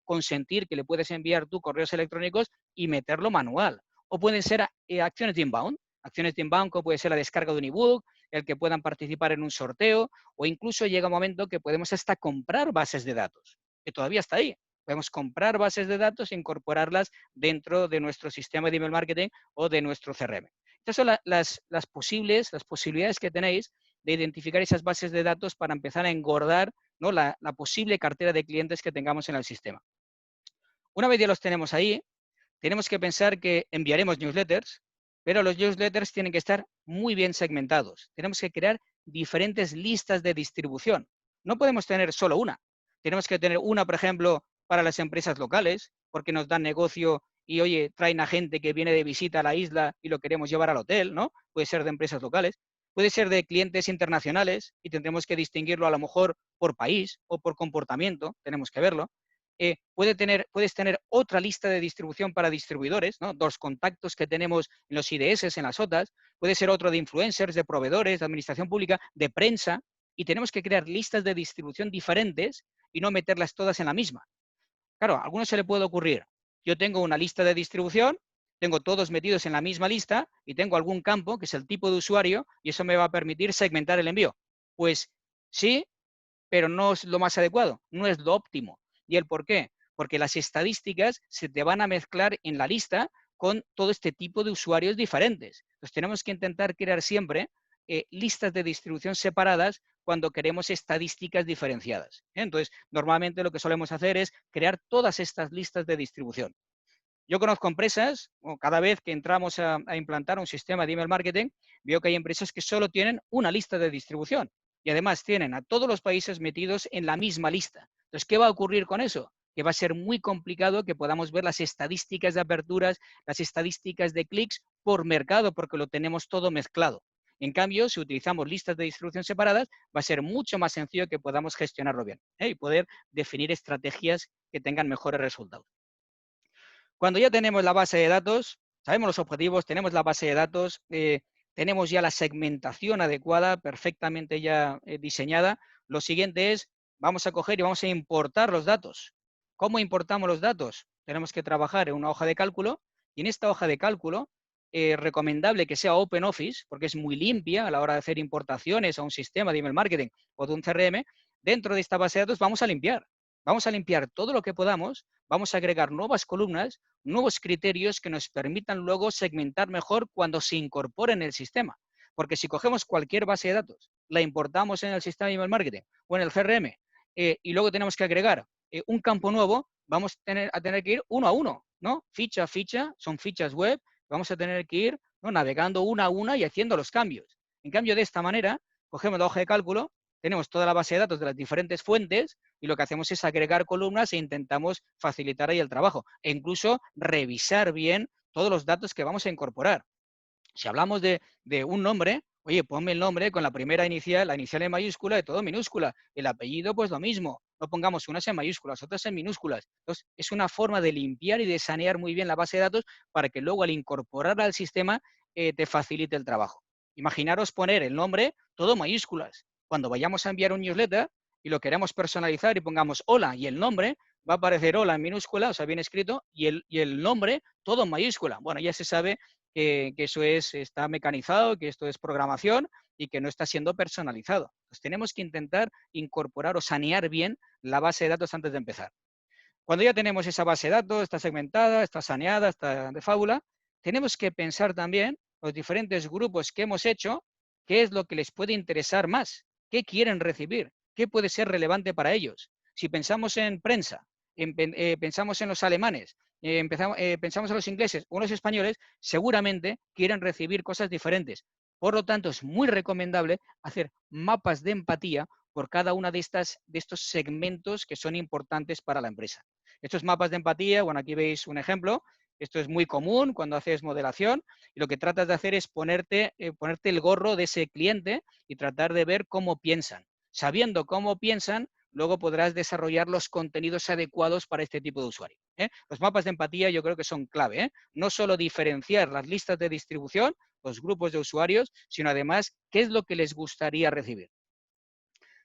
S2: Consentir que le puedes enviar tú correos electrónicos y meterlo manual. O pueden ser acciones de inbound. Acciones de inbound, como puede ser la descarga de un ebook, el que puedan participar en un sorteo, o incluso llega un momento que podemos hasta comprar bases de datos, que todavía está ahí. Podemos comprar bases de datos e incorporarlas dentro de nuestro sistema de email marketing o de nuestro CRM. Estas son las posibilidades que tenéis de identificar esas bases de datos para empezar a engordar, ¿no? la posible cartera de clientes que tengamos en el sistema. Una vez ya los tenemos ahí, tenemos que pensar que enviaremos newsletters, pero los newsletters tienen que estar muy bien segmentados. Tenemos que crear diferentes listas de distribución. No podemos tener solo una. Tenemos que tener una, por ejemplo, para las empresas locales, porque nos dan negocio y, oye, traen a gente que viene de visita a la isla y lo queremos llevar al hotel, ¿no? Puede ser de empresas locales. Puede ser de clientes internacionales y tendremos que distinguirlo a lo mejor por país o por comportamiento, tenemos que verlo. Puedes tener otra lista de distribución para distribuidores, ¿no? Los contactos que tenemos en los IDS, en las OTAs. Puede ser otro de influencers, de proveedores, de administración pública, de prensa. Y tenemos que crear listas de distribución diferentes y no meterlas todas en la misma. Claro, a algunos se le puede ocurrir. Yo tengo una lista de distribución, tengo todos metidos en la misma lista y tengo algún campo, que es el tipo de usuario, y eso me va a permitir segmentar el envío. Pues sí, pero no es lo más adecuado, no es lo óptimo. ¿Y el por qué? Porque las estadísticas se te van a mezclar en la lista con todo este tipo de usuarios diferentes. Entonces tenemos que intentar crear siempre listas de distribución separadas cuando queremos estadísticas diferenciadas. Entonces, normalmente lo que solemos hacer es crear todas estas listas de distribución. Yo conozco empresas, o cada vez que entramos a implantar un sistema de email marketing, veo que hay empresas que solo tienen una lista de distribución y además tienen a todos los países metidos en la misma lista. Entonces, ¿qué va a ocurrir con eso? Que va a ser muy complicado que podamos ver las estadísticas de aperturas, las estadísticas de clics por mercado, porque lo tenemos todo mezclado. En cambio, si utilizamos listas de distribución separadas, va a ser mucho más sencillo que podamos gestionarlo bien y poder definir estrategias que tengan mejores resultados. Cuando ya tenemos la base de datos, sabemos los objetivos, tenemos la base de datos, tenemos ya la segmentación adecuada, perfectamente ya diseñada, lo siguiente es, vamos a coger y vamos a importar los datos. ¿Cómo importamos los datos? Tenemos que trabajar en una hoja de cálculo y en esta hoja de cálculo recomendable que sea OpenOffice, porque es muy limpia a la hora de hacer importaciones a un sistema de email marketing o de un CRM. Dentro de esta base de datos vamos a limpiar. Vamos a limpiar todo lo que podamos, vamos a agregar nuevas columnas, nuevos criterios que nos permitan luego segmentar mejor cuando se incorpore en el sistema. Porque si cogemos cualquier base de datos, la importamos en el sistema de email marketing o en el CRM y luego tenemos que agregar un campo nuevo, vamos a tener que ir uno a uno, ¿no? Ficha a ficha, son fichas web, vamos a tener que ir, ¿no?, navegando una a una y haciendo los cambios. En cambio, de esta manera, cogemos la hoja de cálculo, tenemos toda la base de datos de las diferentes fuentes y lo que hacemos es agregar columnas e intentamos facilitar ahí el trabajo e incluso revisar bien todos los datos que vamos a incorporar. Si hablamos de un nombre, oye, ponme el nombre con la primera inicial, la inicial en mayúscula y todo en minúscula. El apellido, pues lo mismo. No pongamos unas en mayúsculas, otras en minúsculas. Entonces, es una forma de limpiar y de sanear muy bien la base de datos para que luego al incorporarla al sistema te facilite el trabajo. Imaginaros poner el nombre todo en mayúsculas. Cuando vayamos a enviar un newsletter y lo queremos personalizar y pongamos hola y el nombre, va a aparecer hola en minúscula, o sea, bien escrito, y el nombre todo en mayúscula. Bueno, ya se sabe que eso está mecanizado, que esto es programación y que no está siendo personalizado. Entonces tenemos que intentar incorporar o sanear bien la base de datos antes de empezar. Cuando ya tenemos esa base de datos, está segmentada, está saneada, está de fábula, tenemos que pensar también los diferentes grupos que hemos hecho, qué es lo que les puede interesar más, qué quieren recibir, qué puede ser relevante para ellos. Si pensamos en prensa, pensamos en los alemanes, pensamos en los ingleses o en los españoles, seguramente quieren recibir cosas diferentes. Por lo tanto, es muy recomendable hacer mapas de empatía por cada una de estos segmentos que son importantes para la empresa. Estos mapas de empatía, bueno, aquí veis un ejemplo, esto es muy común cuando haces modelación y lo que tratas de hacer es ponerte el gorro de ese cliente y tratar de ver cómo piensan. Sabiendo cómo piensan, luego podrás desarrollar los contenidos adecuados para este tipo de usuario, ¿eh? Los mapas de empatía yo creo que son clave, ¿eh? No solo diferenciar las listas de distribución, los grupos de usuarios, sino además qué es lo que les gustaría recibir.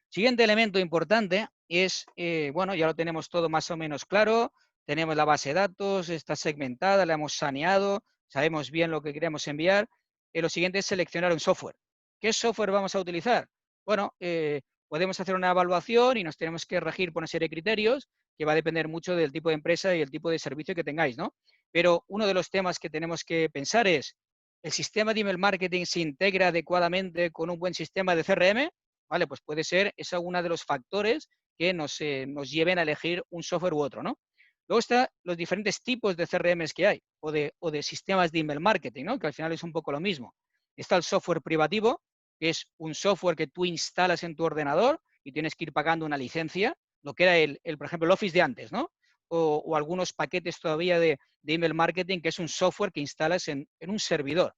S2: Siguiente elemento importante es, bueno, ya lo tenemos todo más o menos claro, tenemos la base de datos, está segmentada, la hemos saneado, sabemos bien lo que queremos enviar. Lo siguiente es seleccionar un software. ¿Qué software vamos a utilizar? Bueno, podemos hacer una evaluación y nos tenemos que regir por una serie de criterios que va a depender mucho del tipo de empresa y el tipo de servicio que tengáis, ¿no? Pero uno de los temas que tenemos que pensar es, ¿el sistema de email marketing se integra adecuadamente con un buen sistema de CRM? ¿Vale? Pues puede ser, es uno de los factores que nos lleven a elegir un software u otro, ¿no? Luego están los diferentes tipos de CRMs que hay, o de sistemas de email marketing, ¿no? Que al final es un poco lo mismo. Está el software privativo, que es un software que tú instalas en tu ordenador y tienes que ir pagando una licencia, lo que era por ejemplo, el Office de antes, ¿no? O algunos paquetes todavía de email marketing, que es un software que instalas en un servidor.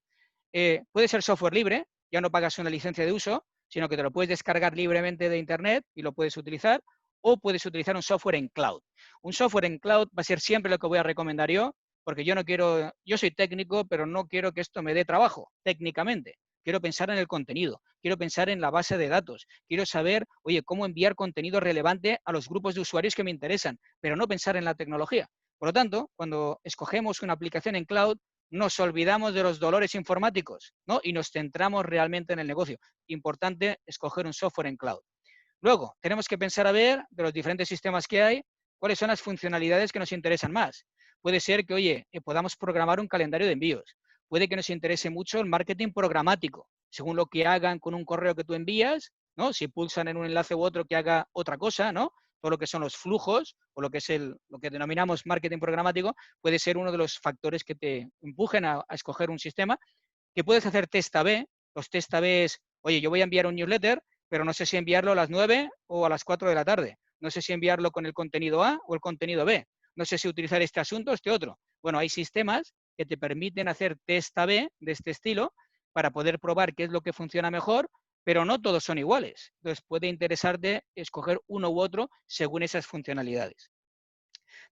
S2: Puede ser software libre, ya no pagas una licencia de uso, sino que te lo puedes descargar libremente de Internet y lo puedes utilizar, o puedes utilizar un software en cloud. Un software en cloud va a ser siempre lo que voy a recomendar yo, porque yo soy técnico, pero no quiero que esto me dé trabajo técnicamente. Quiero pensar en el contenido, quiero pensar en la base de datos, quiero saber, oye, cómo enviar contenido relevante a los grupos de usuarios que me interesan, pero no pensar en la tecnología. Por lo tanto, cuando escogemos una aplicación en cloud, nos olvidamos de los dolores informáticos, ¿no? Y nos centramos realmente en el negocio. Importante escoger un software en cloud. Luego, tenemos que pensar a ver, de los diferentes sistemas que hay, cuáles son las funcionalidades que nos interesan más. Puede ser que, oye, podamos programar un calendario de envíos. Puede que nos interese mucho el marketing programático, según lo que hagan con un correo que tú envías, ¿no? Si pulsan en un enlace u otro que haga otra cosa, ¿no? Todo lo que son los flujos o lo que es lo que denominamos marketing programático, puede ser uno de los factores que te empujen a escoger un sistema, que puedes hacer test A/B. Los test A/B es, oye, yo voy a enviar un newsletter, pero no sé si enviarlo a las 9 o a las 4 de la tarde. No sé si enviarlo con el contenido A o el contenido B. No sé si utilizar este asunto o este otro. Bueno, hay sistemas que te permiten hacer test A/B de este estilo para poder probar qué es lo que funciona mejor, pero no todos son iguales. Entonces puede interesarte escoger uno u otro según esas funcionalidades.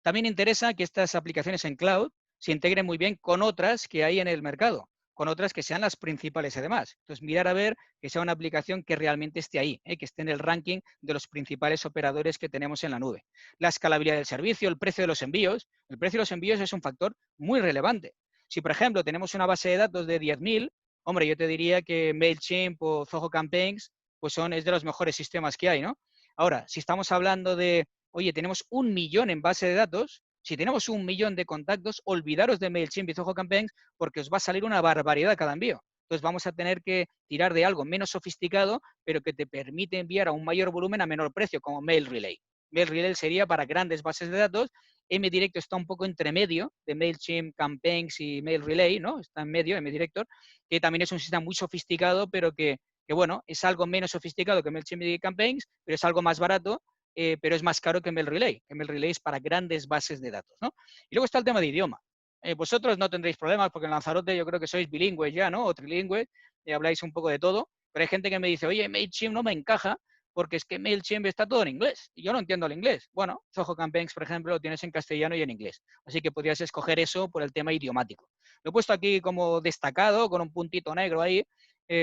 S2: También interesa que estas aplicaciones en cloud se integren muy bien con otras que hay en el mercado, con otras que sean las principales además. Entonces, mirar a ver que sea una aplicación que realmente esté ahí, que esté en el ranking de los principales operadores que tenemos en la nube. La escalabilidad del servicio, el precio de los envíos. El precio de los envíos es un factor muy relevante. Si, por ejemplo, tenemos una base de datos de 10.000, hombre, yo te diría que MailChimp o Zoho Campaigns pues es de los mejores sistemas que hay, ¿no? Ahora, si estamos hablando de oye, tenemos 1.000.000 en base de datos, si tenemos 1.000.000 de contactos, olvidaros de MailChimp y Zoho Campaigns porque os va a salir una barbaridad cada envío. Entonces vamos a tener que tirar de algo menos sofisticado, pero que te permite enviar a un mayor volumen a menor precio, como Mail Relay. Mail Relay sería para grandes bases de datos. MDirector está un poco entre medio de MailChimp, Campaigns y Mail Relay, ¿no? Está en medio, MDirector, que también es un sistema muy sofisticado, pero que bueno, es algo menos sofisticado que MailChimp y Campaigns, pero es algo más barato, pero es más caro que Mail Relay. Que Mail Relay es para grandes bases de datos, ¿no? Y luego está el tema de idioma. Vosotros no tendréis problemas porque en Lanzarote yo creo que sois bilingües ya, ¿no? O trilingües, y habláis un poco de todo, pero hay gente que me dice, oye, MailChimp no me encaja porque es que MailChimp está todo en inglés y yo no entiendo el inglés. Bueno, Zoho Campaigns, por ejemplo, lo tienes en castellano y en inglés, así que podrías escoger eso por el tema idiomático. Lo he puesto aquí como destacado, con un puntito negro ahí,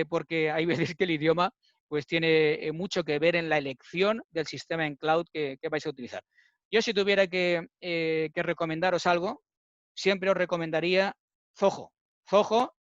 S2: porque hay veces que el idioma pues tiene mucho que ver en la elección del sistema en cloud que vais a utilizar. Yo si tuviera que recomendaros algo, siempre os recomendaría Zoho. Zoho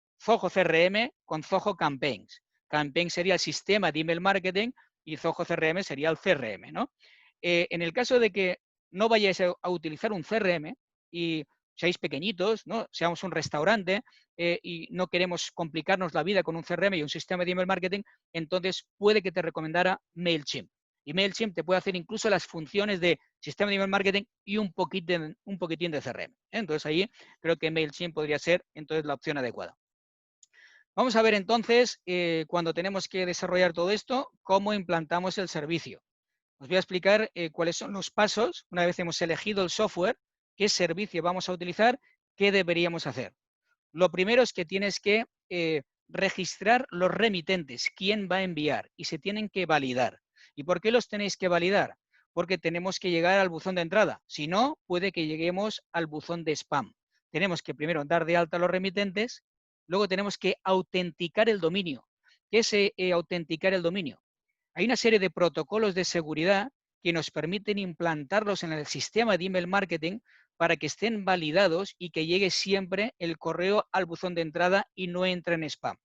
S2: CRM con Zoho Campaigns. Campaigns sería el sistema de email marketing y Zoho CRM sería el CRM, ¿no? En el caso de que no vayáis a utilizar un CRM y seáis pequeñitos, ¿no? Seamos un restaurante y no queremos complicarnos la vida con un CRM y un sistema de email marketing, entonces puede que te recomendara MailChimp. Y MailChimp te puede hacer incluso las funciones de sistema de email marketing y un poquitín de CRM. Entonces ahí creo que MailChimp podría ser entonces la opción adecuada. Vamos a ver entonces, cuando tenemos que desarrollar todo esto, cómo implantamos el servicio. Os voy a explicar cuáles son los pasos, una vez hemos elegido el software, qué servicio vamos a utilizar, qué deberíamos hacer. Lo primero es que tienes que registrar los remitentes, quién va a enviar, y se tienen que validar. ¿Y por qué los tenéis que validar? porque tenemos que llegar al buzón de entrada. Si no, puede que lleguemos al buzón de spam. Tenemos que primero dar de alta a los remitentes, luego tenemos que autenticar el dominio. ¿Qué es autenticar el dominio? Hay una serie de protocolos de seguridad que nos permiten implantarlos en el sistema de email marketing para que estén validados y que llegue siempre el correo al buzón de entrada y no entre en spam.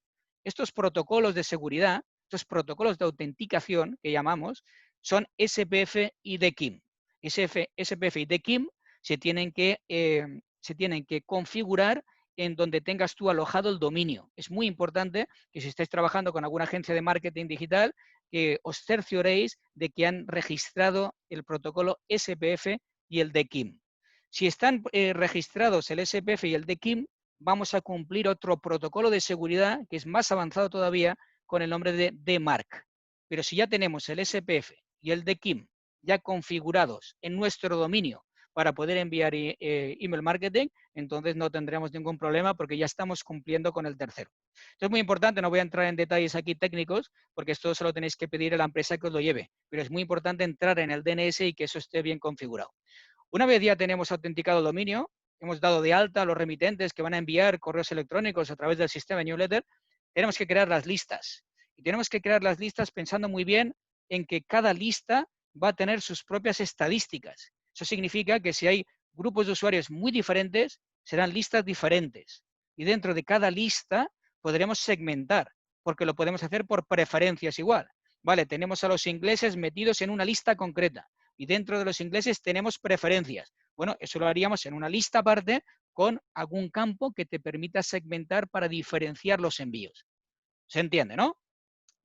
S2: Estos protocolos de seguridad, estos protocolos de autenticación que llamamos, son SPF y DKIM. SPF y DKIM se tienen que configurar en donde tengas tú alojado el dominio. Es muy importante que si estáis trabajando con alguna agencia de marketing digital, que os cercioréis de que han registrado el protocolo SPF y el DKIM. Si están registrados el SPF y el DKIM, vamos a cumplir otro protocolo de seguridad que es más avanzado todavía con el nombre de DMARC. Pero si ya tenemos el SPF y el DKIM ya configurados en nuestro dominio para poder enviar email marketing, entonces no tendremos ningún problema porque ya estamos cumpliendo con el tercero. Esto es muy importante, no voy a entrar en detalles aquí técnicos porque esto se lo tenéis que pedir a la empresa que os lo lleve, pero es muy importante entrar en el DNS y que eso esté bien configurado. Una vez ya tenemos autenticado el dominio, hemos dado de alta a los remitentes que van a enviar correos electrónicos a través del sistema de newsletter, tenemos que crear las listas. Y tenemos que crear las listas pensando muy bien en que cada lista va a tener sus propias estadísticas. Eso significa que si hay grupos de usuarios muy diferentes, serán listas diferentes. Y dentro de cada lista podremos segmentar, porque lo podemos hacer por preferencias igual. Vale, tenemos a los ingleses metidos en una lista concreta y dentro de los ingleses tenemos preferencias. Bueno, eso lo haríamos en una lista aparte con algún campo que te permita segmentar para diferenciar los envíos. ¿Se entiende, no?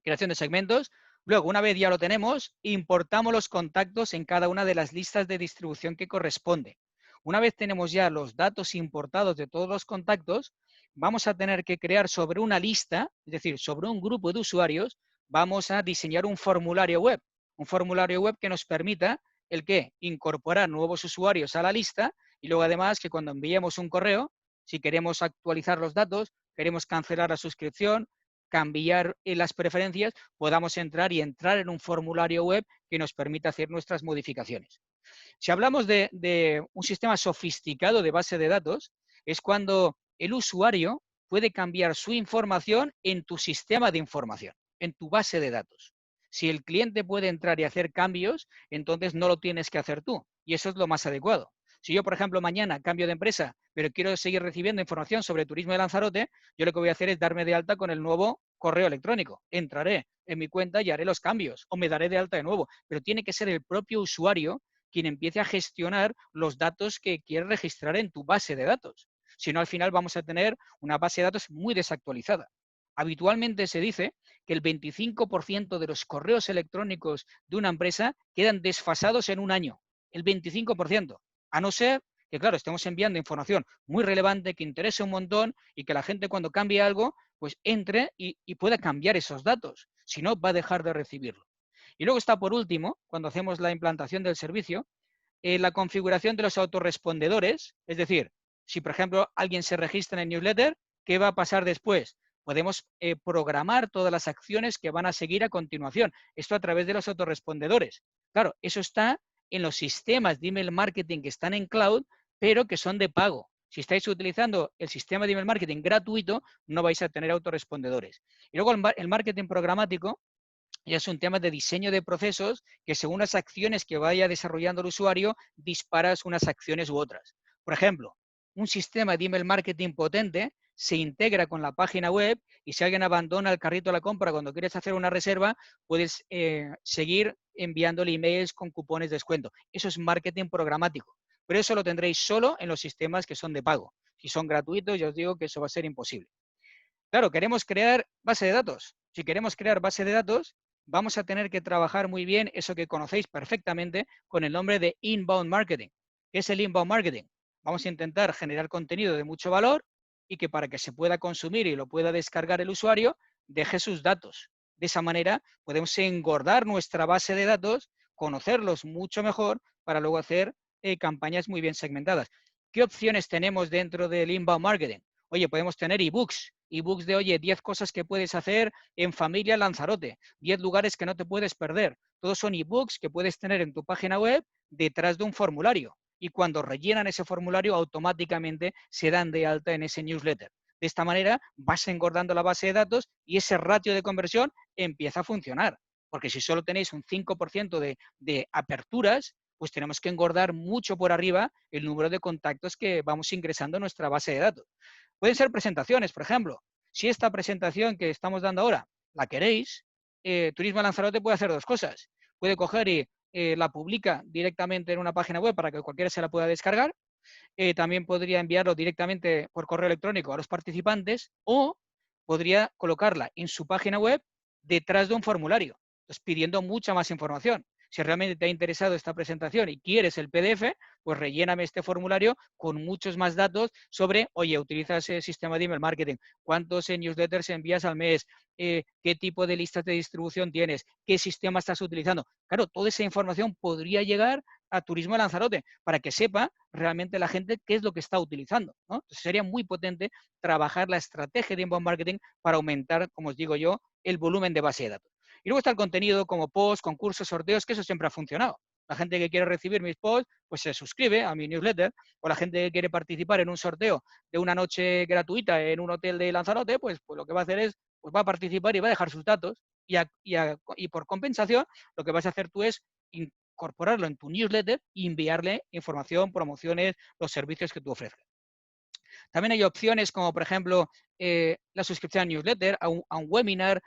S2: Creación de segmentos. Luego, una vez ya lo tenemos, importamos los contactos en cada una de las listas de distribución que corresponde. Una vez tenemos ya los datos importados de todos los contactos, vamos a tener que crear sobre una lista, es decir, sobre un grupo de usuarios, vamos a diseñar un formulario web. Un formulario web que nos permita el que incorporar nuevos usuarios a la lista y luego además que cuando enviemos un correo, si queremos actualizar los datos, queremos cancelar la suscripción, cambiar las preferencias, podamos entrar en un formulario web que nos permita hacer nuestras modificaciones. Si hablamos de un sistema sofisticado de base de datos, es cuando el usuario puede cambiar su información en tu sistema de información, en tu base de datos. Si el cliente puede entrar y hacer cambios, entonces no lo tienes que hacer tú. Y eso es lo más adecuado. Si yo, por ejemplo, mañana cambio de empresa, pero quiero seguir recibiendo información sobre turismo de Lanzarote, yo lo que voy a hacer es darme de alta con el nuevo correo electrónico. Entraré en mi cuenta y haré los cambios o me daré de alta de nuevo. Pero tiene que ser el propio usuario quien empiece a gestionar los datos que quiere registrar en tu base de datos. Si no, al final vamos a tener una base de datos muy desactualizada. Habitualmente se dice que el 25% de los correos electrónicos de una empresa quedan desfasados en un año. El 25%. A no ser que, claro, estemos enviando información muy relevante, que interese un montón y que la gente cuando cambie algo, pues entre y pueda cambiar esos datos. Si no, va a dejar de recibirlo. Y luego está, por último, cuando hacemos la implantación del servicio, la configuración de los autorrespondedores. Es decir, si, por ejemplo, alguien se registra en el newsletter, ¿qué va a pasar después? Podemos programar todas las acciones que van a seguir a continuación. Esto a través de los autorrespondedores. Claro, eso está en los sistemas de email marketing que están en cloud, pero que son de pago. Si estáis utilizando el sistema de email marketing gratuito, no vais a tener autorrespondedores. Y luego el marketing programático ya es un tema de diseño de procesos que según las acciones que vaya desarrollando el usuario, disparas unas acciones u otras. Por ejemplo, un sistema de email marketing potente se integra con la página web y si alguien abandona el carrito de la compra cuando quieres hacer una reserva, puedes seguir enviándole emails con cupones de descuento. Eso es marketing programático, pero eso lo tendréis solo en los sistemas que son de pago. Si son gratuitos, ya os digo que eso va a ser imposible. Claro, queremos crear base de datos. Si queremos crear base de datos, vamos a tener que trabajar muy bien eso que conocéis perfectamente con el nombre de inbound marketing. ¿Qué es el inbound marketing? Vamos a intentar generar contenido de mucho valor y que para que se pueda consumir y lo pueda descargar el usuario, deje sus datos. De esa manera podemos engordar nuestra base de datos, conocerlos mucho mejor para luego hacer campañas muy bien segmentadas. ¿Qué opciones tenemos dentro del inbound marketing? Oye, podemos tener ebooks. ebooks de, oye, 10 cosas que puedes hacer en familia Lanzarote, 10 lugares que no te puedes perder. Todos son ebooks que puedes tener en tu página web detrás de un formulario. Y cuando rellenan ese formulario, automáticamente se dan de alta en ese newsletter. De esta manera vas engordando la base de datos y ese ratio de conversión empieza a funcionar. Porque si solo tenéis un 5% de aperturas, pues tenemos que engordar mucho por arriba el número de contactos que vamos ingresando en nuestra base de datos. Pueden ser presentaciones, por ejemplo. Si esta presentación que estamos dando ahora la queréis, Turismo Lanzarote puede hacer dos cosas. Puede coger y la publica directamente en una página web para que cualquiera se la pueda descargar. También podría enviarlo directamente por correo electrónico a los participantes o podría colocarla en su página web detrás de un formulario, pues pidiendo mucha más información. Si realmente te ha interesado esta presentación y quieres el PDF, pues relléname este formulario con muchos más datos sobre, oye, utilizas el sistema de email marketing, cuántos newsletters envías al mes, qué tipo de listas de distribución tienes, qué sistema estás utilizando. Claro, toda esa información podría llegar a Turismo Lanzarote para que sepa realmente la gente qué es lo que está utilizando, ¿no? Entonces sería muy potente trabajar la estrategia de inbound marketing para aumentar, como os digo yo, el volumen de base de datos. Y luego está el contenido como posts, concursos, sorteos, que eso siempre ha funcionado. La gente que quiere recibir mis posts, pues se suscribe a mi newsletter, o la gente que quiere participar en un sorteo de una noche gratuita en un hotel de Lanzarote, pues lo que va a hacer es, pues va a participar y va a dejar sus datos, y por compensación, lo que vas a hacer tú es incorporarlo en tu newsletter y enviarle información, promociones, los servicios que tú ofreces. También hay opciones como, por ejemplo, la suscripción a newsletter, a un webinar,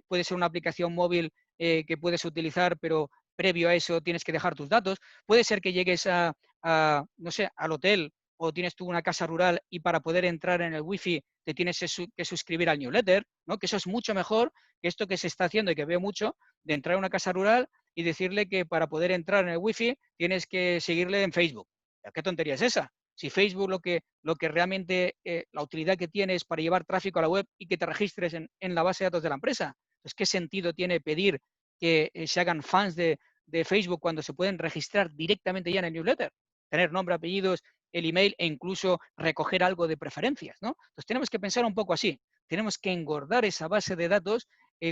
S2: puede ser una aplicación móvil que puedes utilizar, pero previo a eso tienes que dejar tus datos. Puede ser que llegues no sé, al hotel o tienes tú una casa rural y para poder entrar en el wifi te tienes que suscribir al newsletter, ¿no? Que eso es mucho mejor que esto que se está haciendo y que veo mucho, de entrar a una casa rural y decirle que para poder entrar en el wifi tienes que seguirle en Facebook. ¿Qué tontería es esa? Si Facebook lo que realmente, la utilidad que tiene es para llevar tráfico a la web y que te registres en la base de datos de la empresa, pues ¿qué sentido tiene pedir que se hagan fans de Facebook cuando se pueden registrar directamente ya en el newsletter? Tener nombre, apellidos, el email e incluso recoger algo de preferencias, ¿no? Entonces tenemos que pensar un poco así. Tenemos que engordar esa base de datos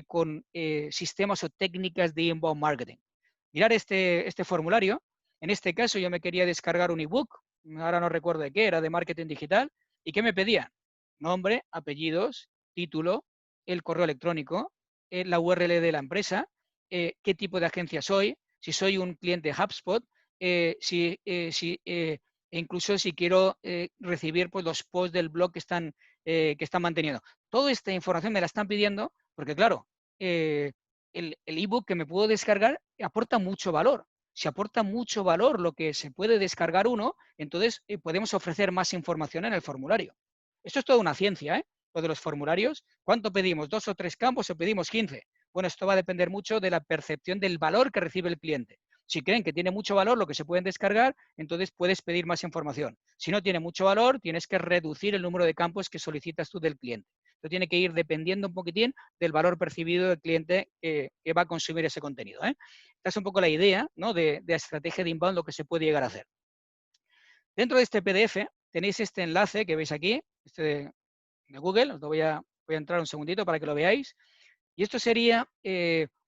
S2: con sistemas o técnicas de inbound marketing. Mirar este formulario. En este caso yo me quería descargar un ebook, ahora no recuerdo de qué, era de marketing digital, ¿y qué me pedían? Nombre, apellidos, título, el correo electrónico, la URL de la empresa, qué tipo de agencia soy, si soy un cliente HubSpot, e incluso si quiero recibir pues, los posts del blog que están manteniendo. Toda esta información me la están pidiendo porque, claro, el ebook que me puedo descargar aporta mucho valor. Si aporta mucho valor lo que se puede descargar uno, entonces podemos ofrecer más información en el formulario. Esto es toda una ciencia, ¿eh? Lo de los formularios. ¿Cuánto pedimos? ¿2 o 3 campos o pedimos 15? Bueno, esto va a depender mucho de la percepción del valor que recibe el cliente. Si creen que tiene mucho valor lo que se pueden descargar, entonces puedes pedir más información. Si no tiene mucho valor, tienes que reducir el número de campos que solicitas tú del cliente. Esto tiene que ir dependiendo un poquitín del valor percibido del cliente que va a consumir ese contenido, ¿eh? Esta es un poco la idea, ¿no? de estrategia de inbound, lo que se puede llegar a hacer. Dentro de este PDF tenéis este enlace que veis aquí, este de Google, os lo voy a entrar un segundito para que lo veáis. Y esto sería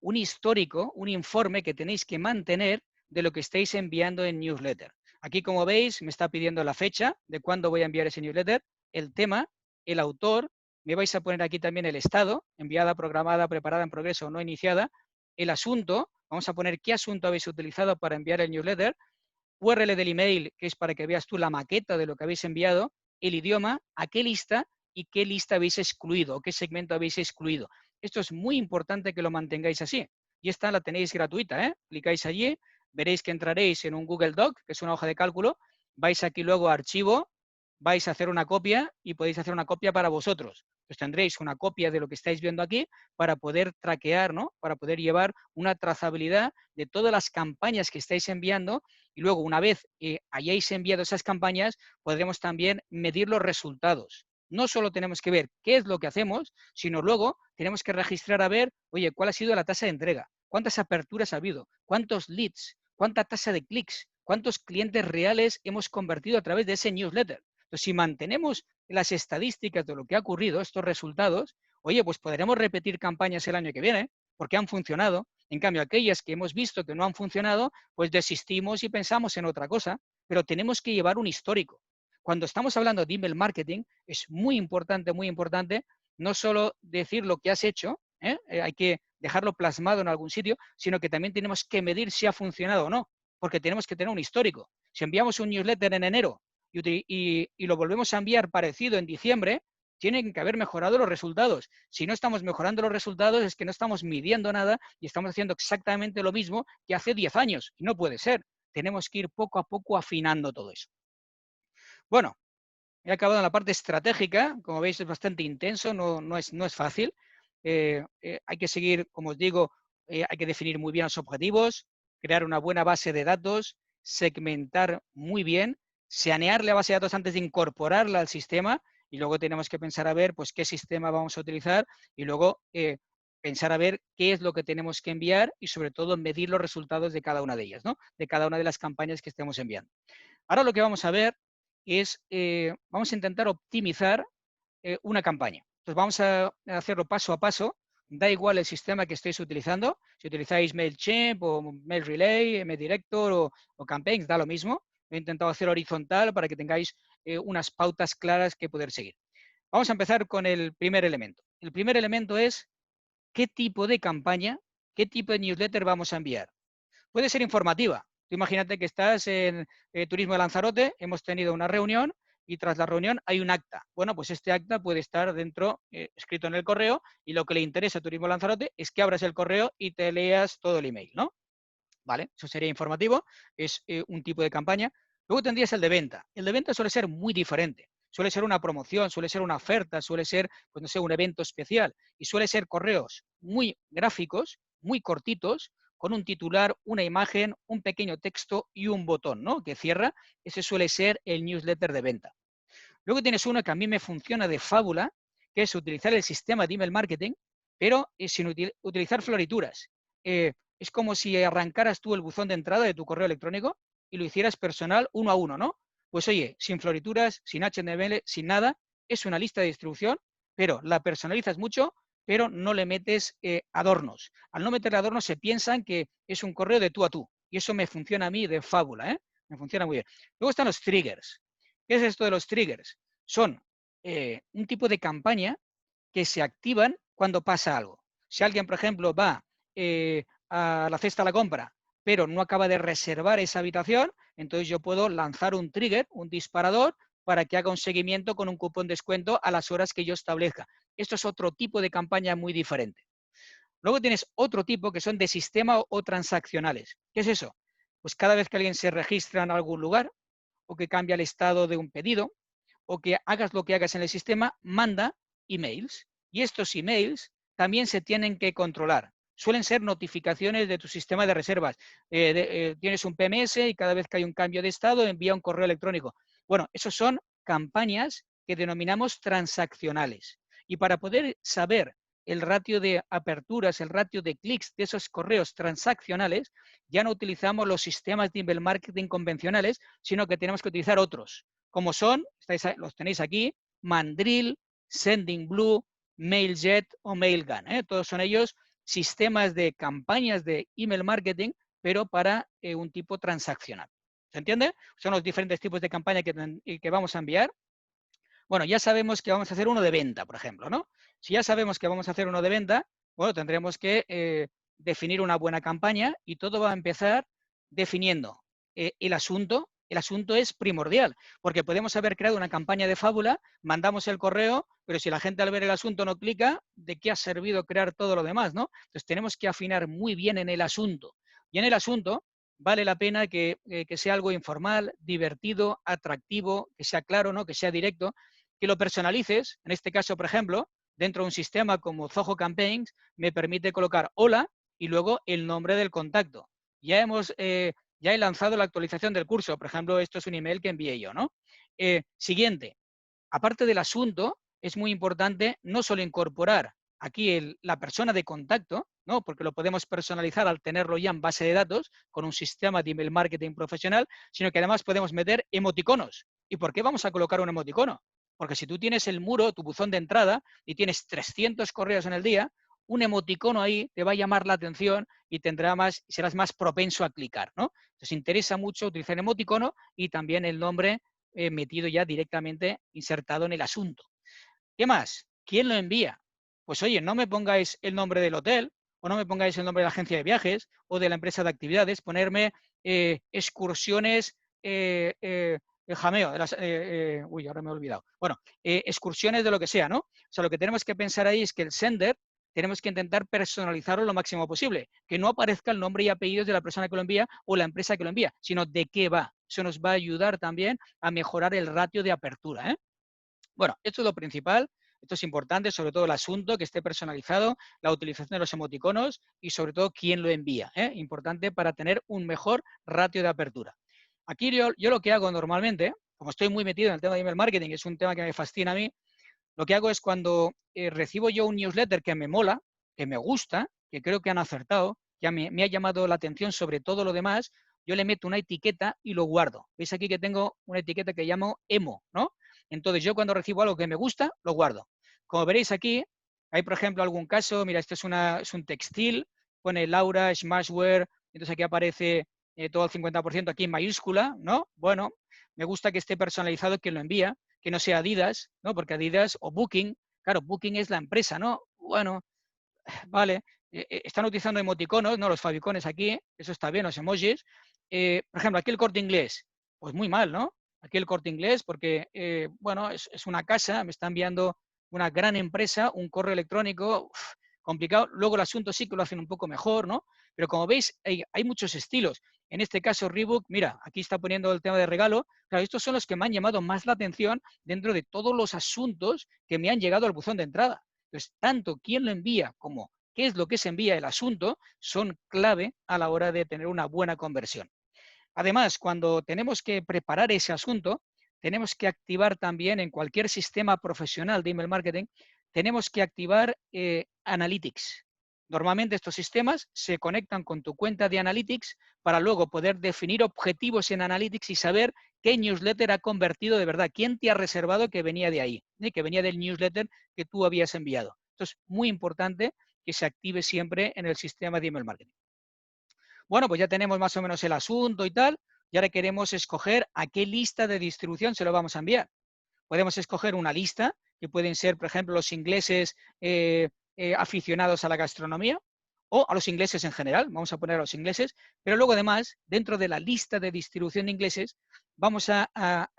S2: un histórico, un informe que tenéis que mantener de lo que estáis enviando en newsletter. Aquí, como veis, me está pidiendo la fecha de cuándo voy a enviar ese newsletter, el tema, el autor, me vais a poner aquí también el estado, enviada, programada, preparada, en progreso o no iniciada, el asunto, vamos a poner qué asunto habéis utilizado para enviar el newsletter, URL del email, que es para que veas tú la maqueta de lo que habéis enviado, el idioma, a qué lista y qué lista habéis excluido o qué segmento habéis excluido. Esto es muy importante que lo mantengáis así. Y esta la tenéis gratuita, ¿eh? Clicáis allí, veréis que entraréis en un Google Doc, que es una hoja de cálculo, vais aquí luego a archivo, vais a hacer una copia y podéis hacer una copia para vosotros. Pues tendréis una copia de lo que estáis viendo aquí para poder traquear, ¿no? Para poder llevar una trazabilidad de todas las campañas que estáis enviando y luego, una vez hayáis enviado esas campañas, podremos también medir los resultados. No solo tenemos que ver qué es lo que hacemos, sino luego tenemos que registrar a ver, oye, cuál ha sido la tasa de entrega, cuántas aperturas ha habido, cuántos leads, cuánta tasa de clics, cuántos clientes reales hemos convertido a través de ese newsletter. Entonces, si mantenemos las estadísticas de lo que ha ocurrido, estos resultados, oye, pues podremos repetir campañas el año que viene, porque han funcionado. En cambio, aquellas que hemos visto que no han funcionado, pues desistimos y pensamos en otra cosa, pero tenemos que llevar un histórico. Cuando estamos hablando de email marketing, es muy importante, no solo decir lo que has hecho, hay que dejarlo plasmado en algún sitio, sino que también tenemos que medir si ha funcionado o no, porque tenemos que tener un histórico. Si enviamos un newsletter en enero y lo volvemos a enviar parecido en diciembre, tienen que haber mejorado los resultados. Si no estamos mejorando los resultados es que no estamos midiendo nada y estamos haciendo exactamente lo mismo que hace 10 años. Y no puede ser. Tenemos que ir poco a poco afinando todo eso. Bueno, he acabado en la parte estratégica. Como veis, es bastante intenso, no es fácil. Hay que seguir, como os digo, hay que definir muy bien los objetivos, crear una buena base de datos, segmentar muy bien, sanear la base de datos antes de incorporarla al sistema y luego tenemos que pensar a ver pues, qué sistema vamos a utilizar y luego pensar a ver qué es lo que tenemos que enviar y sobre todo medir los resultados de cada una de ellas, ¿no? De cada una de las campañas que estemos enviando. Ahora lo que vamos a ver es, vamos a intentar optimizar una campaña. Entonces vamos a hacerlo paso a paso. Da igual el sistema que estéis utilizando. Si utilizáis MailChimp o MailRelay, MailDirector o Campaigns, da lo mismo. He intentado hacer horizontal para que tengáis unas pautas claras que poder seguir. Vamos a empezar con el primer elemento. El primer elemento es qué tipo de campaña, qué tipo de newsletter vamos a enviar. Puede ser informativa. Tú imagínate que estás en Turismo de Lanzarote, hemos tenido una reunión y tras la reunión hay un acta. Bueno, pues este acta puede estar dentro, escrito en el correo, y lo que le interesa a Turismo de Lanzarote es que abras el correo y te leas todo el email, ¿no? ¿Vale? Eso sería informativo, es un tipo de campaña. Luego tendrías el de venta. El de venta suele ser muy diferente. Suele ser una promoción, suele ser una oferta, suele ser, pues no sé, un evento especial. Y suele ser correos muy gráficos, muy cortitos, con un titular, una imagen, un pequeño texto y un botón, ¿no? Que cierra. Ese suele ser el newsletter de venta. Luego tienes uno que a mí me funciona de fábula, que es utilizar el sistema de email marketing, pero sin utilizar florituras. Es como si arrancaras tú el buzón de entrada de tu correo electrónico y lo hicieras personal uno a uno, ¿no? Pues oye, sin florituras, sin HTML, sin nada, es una lista de distribución, pero la personalizas mucho, pero no le metes adornos. Al no meter adornos se piensan que es un correo de tú a tú. Y eso me funciona a mí de fábula, ¿eh? Me funciona muy bien. Luego están los triggers. ¿Qué es esto de los triggers? Son un tipo de campaña que se activan cuando pasa algo. Si alguien, por ejemplo, va a la cesta de la compra, pero no acaba de reservar esa habitación, entonces yo puedo lanzar un trigger, un disparador, para que haga un seguimiento con un cupón de descuento a las horas que yo establezca. Esto es otro tipo de campaña muy diferente. Luego tienes otro tipo que son de sistema o transaccionales. ¿Qué es eso? Pues cada vez que alguien se registra en algún lugar o que cambia el estado de un pedido o que hagas lo que hagas en el sistema, manda emails. Y estos emails también se tienen que controlar. Suelen ser notificaciones de tu sistema de reservas. Tienes un PMS y cada vez que hay un cambio de estado envía un correo electrónico. Bueno, esos son campañas que denominamos transaccionales. Y para poder saber el ratio de aperturas, el ratio de clics de esos correos transaccionales, ya no utilizamos los sistemas de email marketing convencionales, sino que tenemos que utilizar otros, como son, los tenéis aquí, Mandrill, Sendinblue, Mailjet o Mailgun. Todos son ellos sistemas de campañas de email marketing, pero para un tipo transaccional. ¿Se entiende? Son los diferentes tipos de campaña que vamos a enviar. Bueno, ya sabemos que vamos a hacer uno de venta, por ejemplo, ¿no? Si ya sabemos que vamos a hacer uno de venta, bueno, tendremos que definir una buena campaña y todo va a empezar definiendo el asunto. El asunto es primordial, porque podemos haber creado una campaña de fábula, mandamos el correo, pero si la gente al ver el asunto no clica, ¿de qué ha servido crear todo lo demás, no? Entonces tenemos que afinar muy bien en el asunto. Y en el asunto vale la pena que sea algo informal, divertido, atractivo, que sea claro, ¿no? Que sea directo, que lo personalices. En este caso, por ejemplo, dentro de un sistema como Zoho Campaigns, me permite colocar hola y luego el nombre del contacto. Ya he lanzado la actualización del curso. Por ejemplo, esto es un email que envié yo, ¿no? Siguiente, aparte del asunto, es muy importante no solo incorporar aquí la persona de contacto, ¿no? Porque lo podemos personalizar al tenerlo ya en base de datos con un sistema de email marketing profesional, sino que además podemos meter emoticonos. ¿Y por qué vamos a colocar un emoticono? Porque si tú tienes el muro, tu buzón de entrada, y tienes 300 correos en el día, un emoticono ahí te va a llamar la atención y serás más propenso a clicar, ¿no? Entonces interesa mucho utilizar el emoticono y también el nombre metido ya directamente insertado en el asunto. ¿Qué más? ¿Quién lo envía? Pues oye, no me pongáis el nombre del hotel o no me pongáis el nombre de la agencia de viajes o de la empresa de actividades, ponerme excursiones, jameo, uy, ahora me he olvidado. Bueno, excursiones de lo que sea, ¿no? O sea, lo que tenemos que pensar ahí es que el sender tenemos que intentar personalizarlo lo máximo posible, que no aparezca el nombre y apellidos de la persona que lo envía o la empresa que lo envía, sino de qué va. Eso nos va a ayudar también a mejorar el ratio de apertura, ¿eh? Bueno, esto es lo principal, esto es importante, sobre todo el asunto, que esté personalizado, la utilización de los emoticonos y sobre todo quién lo envía, ¿eh? Importante para tener un mejor ratio de apertura. Aquí yo lo que hago normalmente, como estoy muy metido en el tema de email marketing, es un tema que me fascina a mí, lo que hago es cuando recibo yo un newsletter que me mola, que me gusta, que creo que han acertado, que me ha llamado la atención sobre todo lo demás, yo le meto una etiqueta y lo guardo. Veis aquí que tengo una etiqueta que llamo emo, ¿no? Entonces yo cuando recibo algo que me gusta, lo guardo. Como veréis aquí, hay por ejemplo algún caso, mira, este es un textil, pone Laura, Smashwear, entonces aquí aparece todo el 50% aquí en mayúscula, ¿no? Bueno, me gusta que esté personalizado quien lo envía, que no sea Adidas, ¿no? Porque Adidas o Booking, claro, Booking es la empresa, ¿no? Bueno, vale, están utilizando emoticonos, ¿no? Los fabicones aquí, eso está bien, los emojis. Por ejemplo, aquí el Corte Inglés, pues muy mal, ¿no? Aquí el Corte Inglés, porque, bueno, es una casa, me está enviando una gran empresa, un correo electrónico, complicado. Luego el asunto sí que lo hacen un poco mejor, ¿no? Pero como veis, hay muchos estilos. En este caso, Reebok, mira, aquí está poniendo el tema de regalo. Claro, estos son los que me han llamado más la atención dentro de todos los asuntos que me han llegado al buzón de entrada. Entonces, tanto quién lo envía como qué es lo que se envía el asunto son clave a la hora de tener una buena conversión. Además, cuando tenemos que preparar ese asunto, tenemos que activar también en cualquier sistema profesional de email marketing, tenemos que activar Analytics. Normalmente estos sistemas se conectan con tu cuenta de Analytics para luego poder definir objetivos en Analytics y saber qué newsletter ha convertido de verdad, quién te ha reservado que venía de ahí, que venía del newsletter que tú habías enviado. Entonces, muy importante que se active siempre en el sistema de email marketing. Bueno, pues ya tenemos más o menos el asunto y tal, y ahora queremos escoger a qué lista de distribución se lo vamos a enviar. Podemos escoger una lista, que pueden ser, por ejemplo, los ingleses aficionados a la gastronomía, o a los ingleses en general, vamos a poner a los ingleses, pero luego además, dentro de la lista de distribución de ingleses, vamos a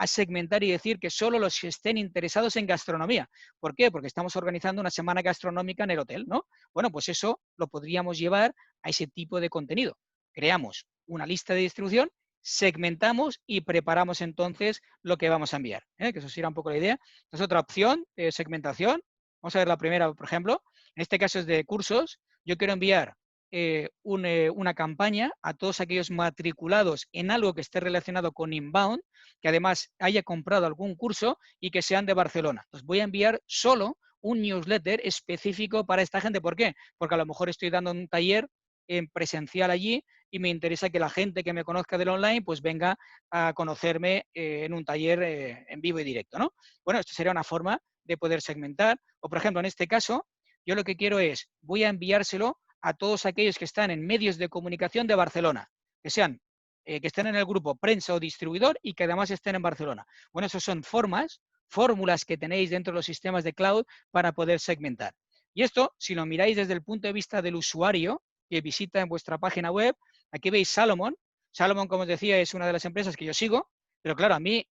S2: segmentar y decir que solo los que estén interesados en gastronomía. ¿Por qué? Porque estamos organizando una semana gastronómica en el hotel, ¿no? Bueno, pues eso lo podríamos llevar a ese tipo de contenido. Creamos una lista de distribución, segmentamos y preparamos entonces lo que vamos a enviar, que eso será un poco la idea. Entonces, otra opción de segmentación, vamos a ver la primera, por ejemplo, en este caso es de cursos, yo quiero enviar una campaña a todos aquellos matriculados en algo que esté relacionado con inbound, que además haya comprado algún curso y que sean de Barcelona. Entonces voy a enviar solo un newsletter específico para esta gente. ¿Por qué? Porque a lo mejor estoy dando un taller en presencial allí y me interesa que la gente que me conozca del online pues venga a conocerme en un taller en vivo y directo, ¿no? Bueno, esto sería una forma de poder segmentar. O, por ejemplo, en este caso, yo lo que quiero es, voy a enviárselo a todos aquellos que están en medios de comunicación de Barcelona, que sean, que estén en el grupo prensa o distribuidor y que además estén en Barcelona. Bueno, esas son fórmulas que tenéis dentro de los sistemas de cloud para poder segmentar. Y esto, si lo miráis desde el punto de vista del usuario que visita en vuestra página web, aquí veis Salomon. Salomon, como os decía, es una de las empresas que yo sigo, pero claro, a mí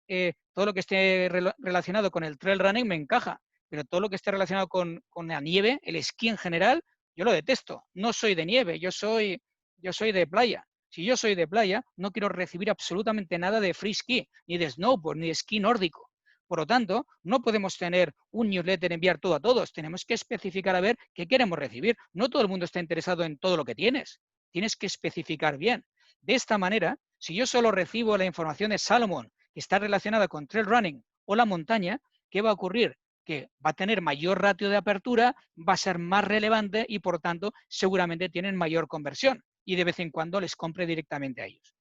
S2: todo lo que esté relacionado con el trail running me encaja, pero todo lo que esté relacionado con la nieve, el esquí en general, yo lo detesto. No soy de nieve, yo soy de playa. Si yo soy de playa, no quiero recibir absolutamente nada de free ski, ni de snowboard, ni de esquí nórdico. Por lo tanto, no podemos tener un newsletter enviar todo a todos. Tenemos que especificar a ver qué queremos recibir. No todo el mundo está interesado en todo lo que tienes. Tienes que especificar bien. De esta manera, si yo solo recibo la información de Salomon, que está relacionada con trail running o la montaña, ¿qué va a ocurrir? Que va a tener mayor ratio de apertura, va a ser más relevante y, por tanto, seguramente tienen mayor conversión y de vez en cuando les compre directamente a ellos.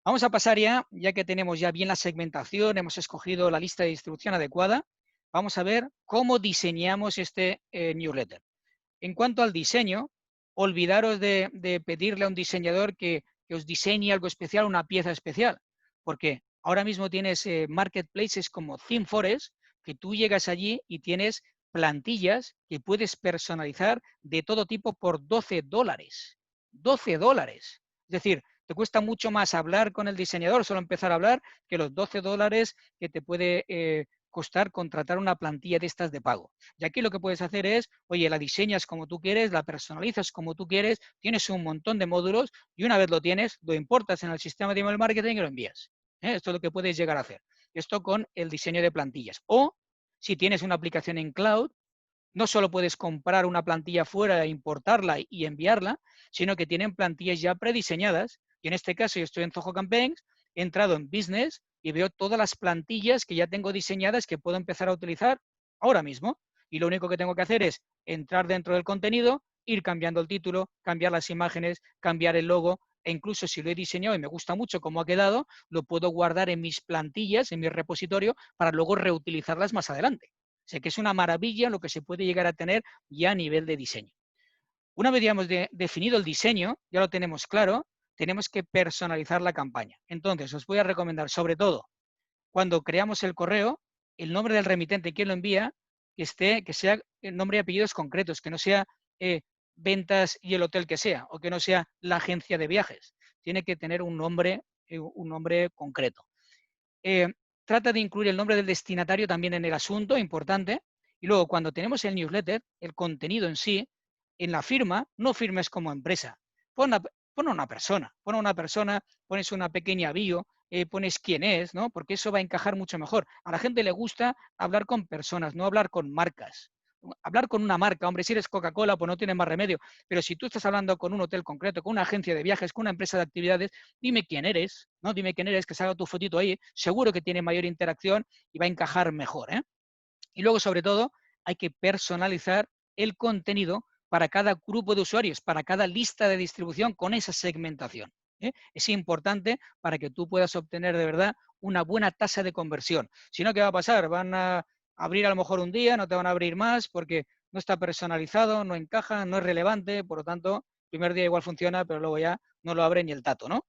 S2: Vamos a pasar ya que tenemos ya bien la segmentación, hemos escogido la lista de distribución adecuada, vamos a ver cómo diseñamos este newsletter. En cuanto al diseño, olvidaros de pedirle a un diseñador que os diseñe algo especial, una pieza especial, porque ahora mismo tienes marketplaces como ThemeForest, que tú llegas allí y tienes plantillas que puedes personalizar de todo tipo por $12. $12. Es decir, te cuesta mucho más hablar con el diseñador, solo empezar a hablar, que los $12 que te puede costar contratar una plantilla de estas de pago. Y aquí lo que puedes hacer es, oye, la diseñas como tú quieres, la personalizas como tú quieres, tienes un montón de módulos y una vez lo tienes, lo importas en el sistema de email marketing y lo envías. Esto es lo que puedes llegar a hacer. Esto con el diseño de plantillas. O si tienes una aplicación en cloud, no solo puedes comprar una plantilla fuera e importarla y enviarla, sino que tienen plantillas ya prediseñadas. Y en este caso yo estoy en Zoho Campaigns, he entrado en Business y veo todas las plantillas que ya tengo diseñadas que puedo empezar a utilizar ahora mismo. Y lo único que tengo que hacer es entrar dentro del contenido, ir cambiando el título, cambiar las imágenes, cambiar el logo, e incluso si lo he diseñado y me gusta mucho cómo ha quedado, lo puedo guardar en mis plantillas, en mi repositorio, para luego reutilizarlas más adelante. O sea que es una maravilla lo que se puede llegar a tener ya a nivel de diseño. Una vez ya hemos definido el diseño, ya lo tenemos claro, tenemos que personalizar la campaña. Entonces, os voy a recomendar, sobre todo, cuando creamos el correo, el nombre del remitente, quien lo envía, que sea el nombre y apellidos concretos, que no sea ventas y el hotel que sea, o que no sea la agencia de viajes. Tiene que tener un nombre concreto. Trata de incluir el nombre del destinatario también en el asunto, importante. Y luego, cuando tenemos el newsletter, el contenido en sí, en la firma, no firmes como empresa. Pon a una persona, pones una pequeña bio, pones quién es, ¿no? Porque eso va a encajar mucho mejor. A la gente le gusta hablar con personas, no hablar con marcas. Hablar con una marca, hombre, si eres Coca-Cola, pues no tienes más remedio. Pero si tú estás hablando con un hotel concreto, con una agencia de viajes, con una empresa de actividades, dime quién eres, ¿no? Dime quién eres, que salga tu fotito ahí. Seguro que tiene mayor interacción y va a encajar mejor, ¿eh? Y luego, sobre todo, hay que personalizar el contenido para cada grupo de usuarios, para cada lista de distribución con esa segmentación. Es importante para que tú puedas obtener de verdad una buena tasa de conversión. Si no, ¿qué va a pasar? Van a abrir a lo mejor un día, no te van a abrir más porque no está personalizado, no encaja, no es relevante, por lo tanto, el primer día igual funciona, pero luego ya no lo abre ni el tato, ¿no?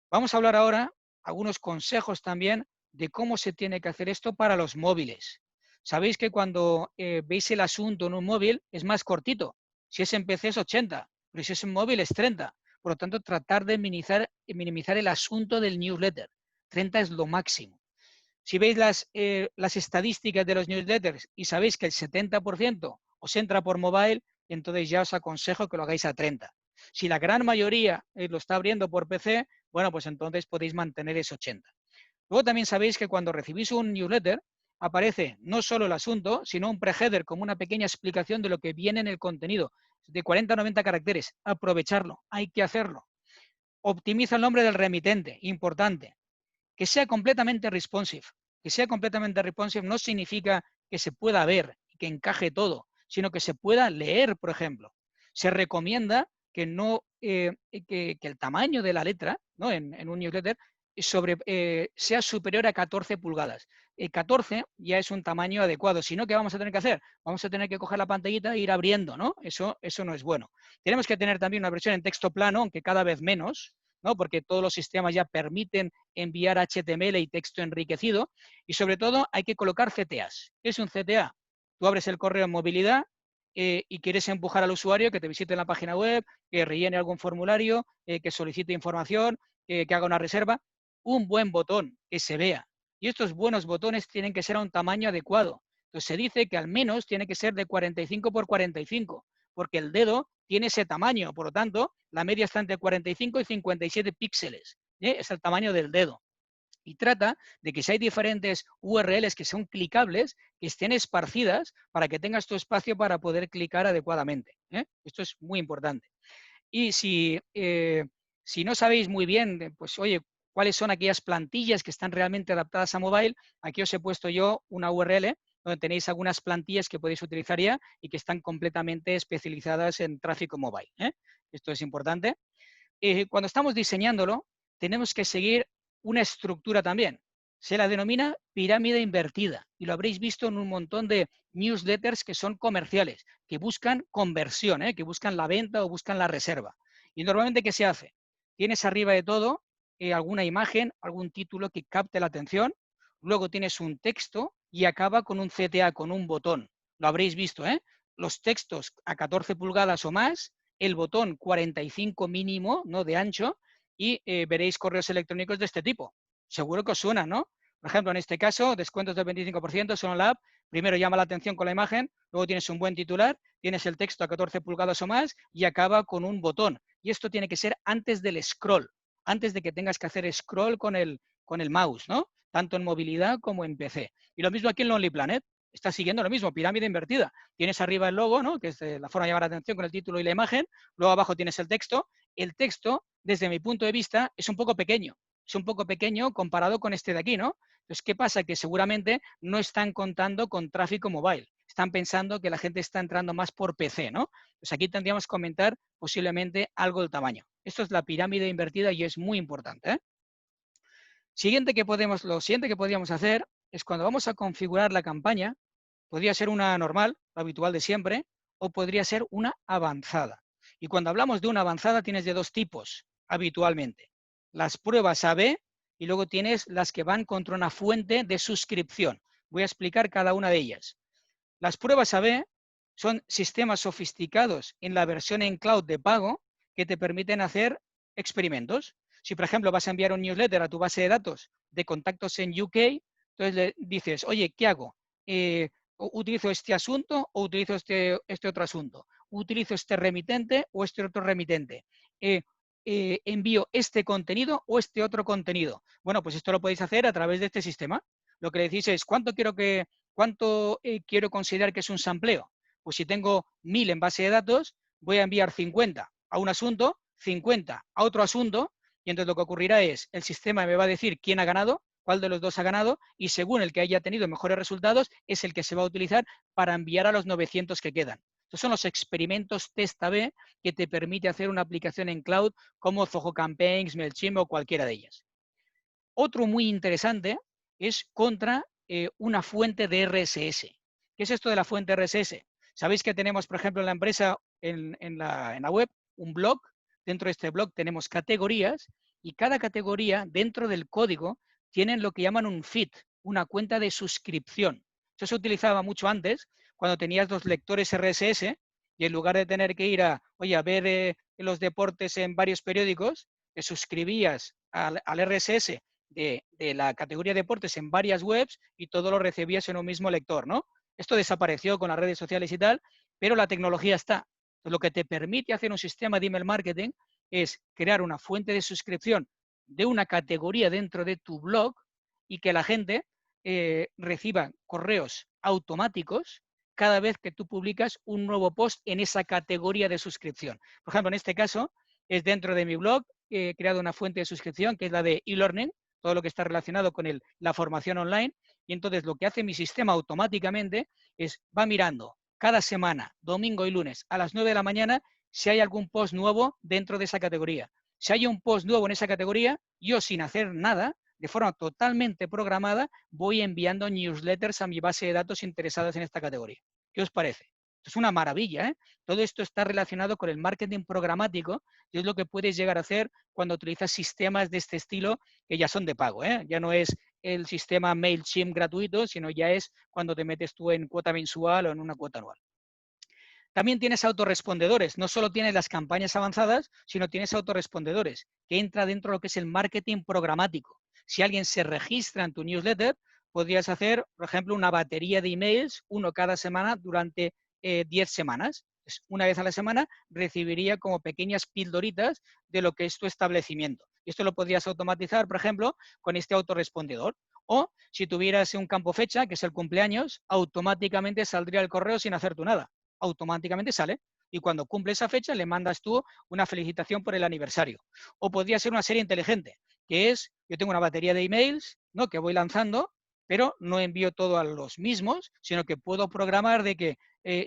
S2: Vamos a hablar ahora algunos consejos también de cómo se tiene que hacer esto para los móviles. Sabéis que cuando veis el asunto en un móvil es más cortito. Si es en PC es 80, pero si es en móvil es 30. Por lo tanto, tratar de minimizar el asunto del newsletter. 30 es lo máximo. Si veis las estadísticas de los newsletters y sabéis que el 70% os entra por mobile, entonces ya os aconsejo que lo hagáis a 30. Si la gran mayoría lo está abriendo por PC, bueno, pues entonces podéis mantener ese 80. Luego también sabéis que cuando recibís un newsletter, aparece no solo el asunto, sino un pre-header como una pequeña explicación de lo que viene en el contenido, de 40 a 90 caracteres. Aprovecharlo, hay que hacerlo. Optimiza el nombre del remitente, importante. Que sea completamente responsive. Que sea completamente responsive no significa que se pueda ver y que encaje todo, sino que se pueda leer, por ejemplo. Se recomienda que, no, que el tamaño de la letra, ¿no? en un newsletter sea superior a 14 pulgadas. 14 ya es un tamaño adecuado. Si no, ¿qué vamos a tener que hacer? Vamos a tener que coger la pantallita e ir abriendo, ¿no? Eso no es bueno. Tenemos que tener también una versión en texto plano, aunque cada vez menos, ¿no? Porque todos los sistemas ya permiten enviar HTML y texto enriquecido. Y sobre todo hay que colocar CTAs. ¿Qué es un CTA? Tú abres el correo en movilidad y quieres empujar al usuario que te visite en la página web, que rellene algún formulario, que solicite información, que haga una reserva. Un buen botón que se vea. Y estos buenos botones tienen que ser a un tamaño adecuado. Entonces se dice que al menos tiene que ser de 45 por 45, porque el dedo tiene ese tamaño. Por lo tanto, la media está entre 45 y 57 píxeles. Es el tamaño del dedo. Y trata de que si hay diferentes URLs que son clicables, que estén esparcidas para que tengas tu espacio para poder clicar adecuadamente. Esto es muy importante. Y si no sabéis muy bien, pues oye, cuáles son aquellas plantillas que están realmente adaptadas a mobile, aquí os he puesto yo una URL donde tenéis algunas plantillas que podéis utilizar ya y que están completamente especializadas en tráfico mobile. Esto es importante. Cuando estamos diseñándolo, tenemos que seguir una estructura también. Se la denomina pirámide invertida y lo habréis visto en un montón de newsletters que son comerciales, que buscan conversión, que buscan la venta o buscan la reserva. Y normalmente, ¿qué se hace? Tienes arriba de todo alguna imagen, algún título que capte la atención, luego tienes un texto y acaba con un CTA, con un botón. Lo habréis visto, ¿eh? Los textos a 14 pulgadas o más, el botón 45 mínimo, ¿no?, de ancho, y veréis correos electrónicos de este tipo. Seguro que os suena, ¿no? Por ejemplo, en este caso, descuentos del 25%, son la app. Primero llama la atención con la imagen, luego tienes un buen titular, tienes el texto a 14 pulgadas o más y acaba con un botón. Y esto tiene que ser antes del scroll, antes de que tengas que hacer scroll con el mouse, ¿no? Tanto en movilidad como en PC. Y lo mismo aquí en Lonely Planet. Está siguiendo lo mismo, pirámide invertida. Tienes arriba el logo, ¿no?, que es la forma de llamar la atención con el título y la imagen. Luego abajo tienes el texto. El texto, desde mi punto de vista, es un poco pequeño. Es un poco pequeño comparado con este de aquí, ¿no? Entonces, ¿qué pasa? Que seguramente no están contando con tráfico mobile. Están pensando que la gente está entrando más por PC, ¿no? Pues aquí tendríamos que comentar posiblemente algo del tamaño. Esto es la pirámide invertida y es muy importante, ¿eh? Lo siguiente que podríamos hacer es cuando vamos a configurar la campaña, podría ser una normal, la habitual de siempre, o podría ser una avanzada. Y cuando hablamos de una avanzada tienes de dos tipos habitualmente. Las pruebas A/B y luego tienes las que van contra una fuente de suscripción. Voy a explicar cada una de ellas. Las pruebas A/B son sistemas sofisticados en la versión en cloud de pago que te permiten hacer experimentos. Si, por ejemplo, vas a enviar un newsletter a tu base de datos de contactos en UK, entonces le dices, oye, ¿qué hago? ¿Utilizo este asunto o utilizo este otro asunto? ¿Utilizo este remitente o este otro remitente? ¿Envío este contenido o este otro contenido? Bueno, pues esto lo podéis hacer a través de este sistema. Lo que le decís es, ¿cuánto quiero considerar que es un sampleo? Pues si tengo 1000 en base de datos, voy a enviar 50 a un asunto, 50 a otro asunto, y entonces lo que ocurrirá es, el sistema me va a decir quién ha ganado, cuál de los dos ha ganado, y según el que haya tenido mejores resultados, es el que se va a utilizar para enviar a los 900 que quedan. Estos son los experimentos test A/B que te permite hacer una aplicación en cloud como Zoho Campaigns, MailChimp o cualquiera de ellas. Otro muy interesante es contra una fuente de RSS. ¿Qué es esto de la fuente RSS? Sabéis que tenemos, por ejemplo, en la empresa, en la web, un blog. Dentro de este blog tenemos categorías y cada categoría dentro del código tienen lo que llaman un feed, una cuenta de suscripción. Eso se utilizaba mucho antes, cuando tenías los lectores RSS y en lugar de tener que ir a ver los deportes en varios periódicos, te suscribías al RSS de la categoría deportes en varias webs y todo lo recibías en un mismo lector, ¿no? Esto desapareció con las redes sociales y tal, pero la tecnología está. Entonces, lo que te permite hacer un sistema de email marketing es crear una fuente de suscripción de una categoría dentro de tu blog y que la gente reciba correos automáticos cada vez que tú publicas un nuevo post en esa categoría de suscripción. Por ejemplo, en este caso, es dentro de mi blog, he creado una fuente de suscripción que es la de e-learning, todo lo que está relacionado con la formación online, y entonces lo que hace mi sistema automáticamente es, va mirando cada semana, domingo y lunes, a las 9 de la mañana, si hay algún post nuevo dentro de esa categoría. Si hay un post nuevo en esa categoría, yo sin hacer nada, de forma totalmente programada, voy enviando newsletters a mi base de datos interesadas en esta categoría. ¿Qué os parece? Es una maravilla, ¿eh? Todo esto está relacionado con el marketing programático y es lo que puedes llegar a hacer cuando utilizas sistemas de este estilo que ya son de pago, ¿eh? Ya no es el sistema MailChimp gratuito, sino ya es cuando te metes tú en cuota mensual o en una cuota anual. También tienes autorrespondedores, no solo tienes las campañas avanzadas, sino tienes autorrespondedores, que entra dentro de lo que es el marketing programático. Si alguien se registra en tu newsletter, podrías hacer, por ejemplo, una batería de emails, uno cada semana durante 10 semanas. Pues una vez a la semana recibiría como pequeñas pildoritas de lo que es tu establecimiento. Y esto lo podrías automatizar, por ejemplo, con este autorrespondedor. O si tuvieras un campo fecha, que es el cumpleaños, automáticamente saldría el correo sin hacer tú nada. Automáticamente sale. Y cuando cumple esa fecha, le mandas tú una felicitación por el aniversario. O podría ser una serie inteligente, que es, yo tengo una batería de emails, ¿no?, que voy lanzando, pero no envío todo a los mismos, sino que puedo programar de que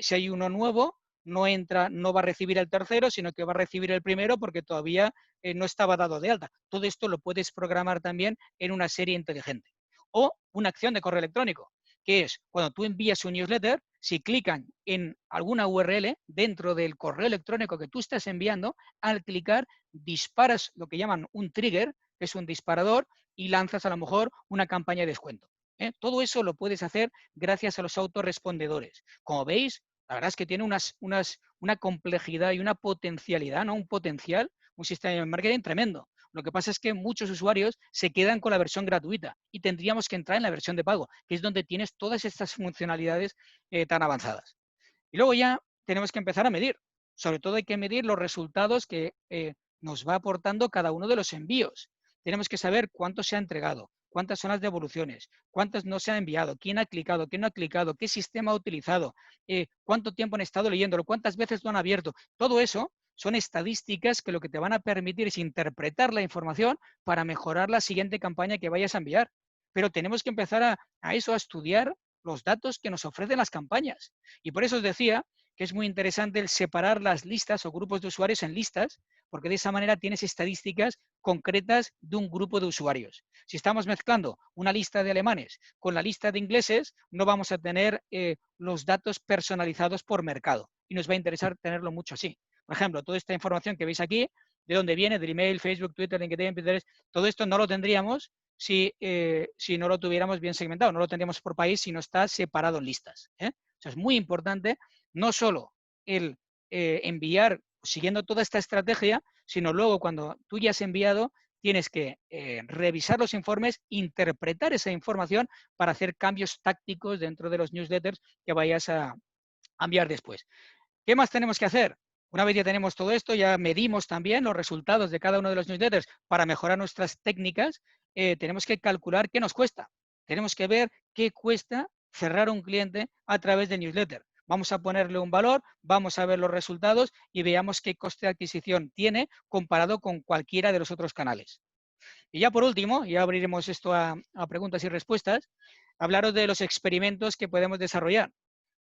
S2: si hay uno nuevo, no entra, no va a recibir el tercero, sino que va a recibir el primero porque todavía no estaba dado de alta. Todo esto lo puedes programar también en una serie inteligente. O una acción de correo electrónico, que es cuando tú envías un newsletter, si clican en alguna URL dentro del correo electrónico que tú estás enviando, al clicar disparas lo que llaman un trigger, que es un disparador, y lanzas a lo mejor una campaña de descuento. Todo eso lo puedes hacer gracias a los autorrespondedores. Como veis, la verdad es que tiene una complejidad y una potencialidad, ¿no? Un potencial, un sistema de marketing tremendo. Lo que pasa es que muchos usuarios se quedan con la versión gratuita y tendríamos que entrar en la versión de pago, que es donde tienes todas estas funcionalidades tan avanzadas. Y luego ya tenemos que empezar a medir. Sobre todo hay que medir los resultados que nos va aportando cada uno de los envíos. Tenemos que saber cuánto se ha entregado, cuántas son las devoluciones, cuántas no se han enviado, quién ha clicado, quién no ha clicado, qué sistema ha utilizado, cuánto tiempo han estado leyéndolo, cuántas veces lo han abierto. Todo eso son estadísticas que lo que te van a permitir es interpretar la información para mejorar la siguiente campaña que vayas a enviar. Pero tenemos que empezar a estudiar los datos que nos ofrecen las campañas. Y por eso os decía que es muy interesante el separar las listas o grupos de usuarios en listas, porque de esa manera tienes estadísticas concretas de un grupo de usuarios. Si estamos mezclando una lista de alemanes con la lista de ingleses, no vamos a tener los datos personalizados por mercado y nos va a interesar tenerlo mucho así. Por ejemplo, toda esta información que veis aquí, de dónde viene, del email, Facebook, Twitter, LinkedIn, Pinterest, todo esto no lo tendríamos si no lo tuviéramos bien segmentado, no lo tendríamos por país si no está separado en listas. O sea, es muy importante no solo el enviar siguiendo toda esta estrategia, sino luego cuando tú ya has enviado, tienes que revisar los informes, interpretar esa información para hacer cambios tácticos dentro de los newsletters que vayas a enviar después. ¿Qué más tenemos que hacer? Una vez ya tenemos todo esto, ya medimos también los resultados de cada uno de los newsletters para mejorar nuestras técnicas, tenemos que calcular qué nos cuesta. Tenemos que ver qué cuesta cerrar un cliente a través de newsletter. Vamos a ponerle un valor, vamos a ver los resultados y veamos qué coste de adquisición tiene comparado con cualquiera de los otros canales. Y ya por último, ya abriremos esto a preguntas y respuestas, hablaros de los experimentos que podemos desarrollar.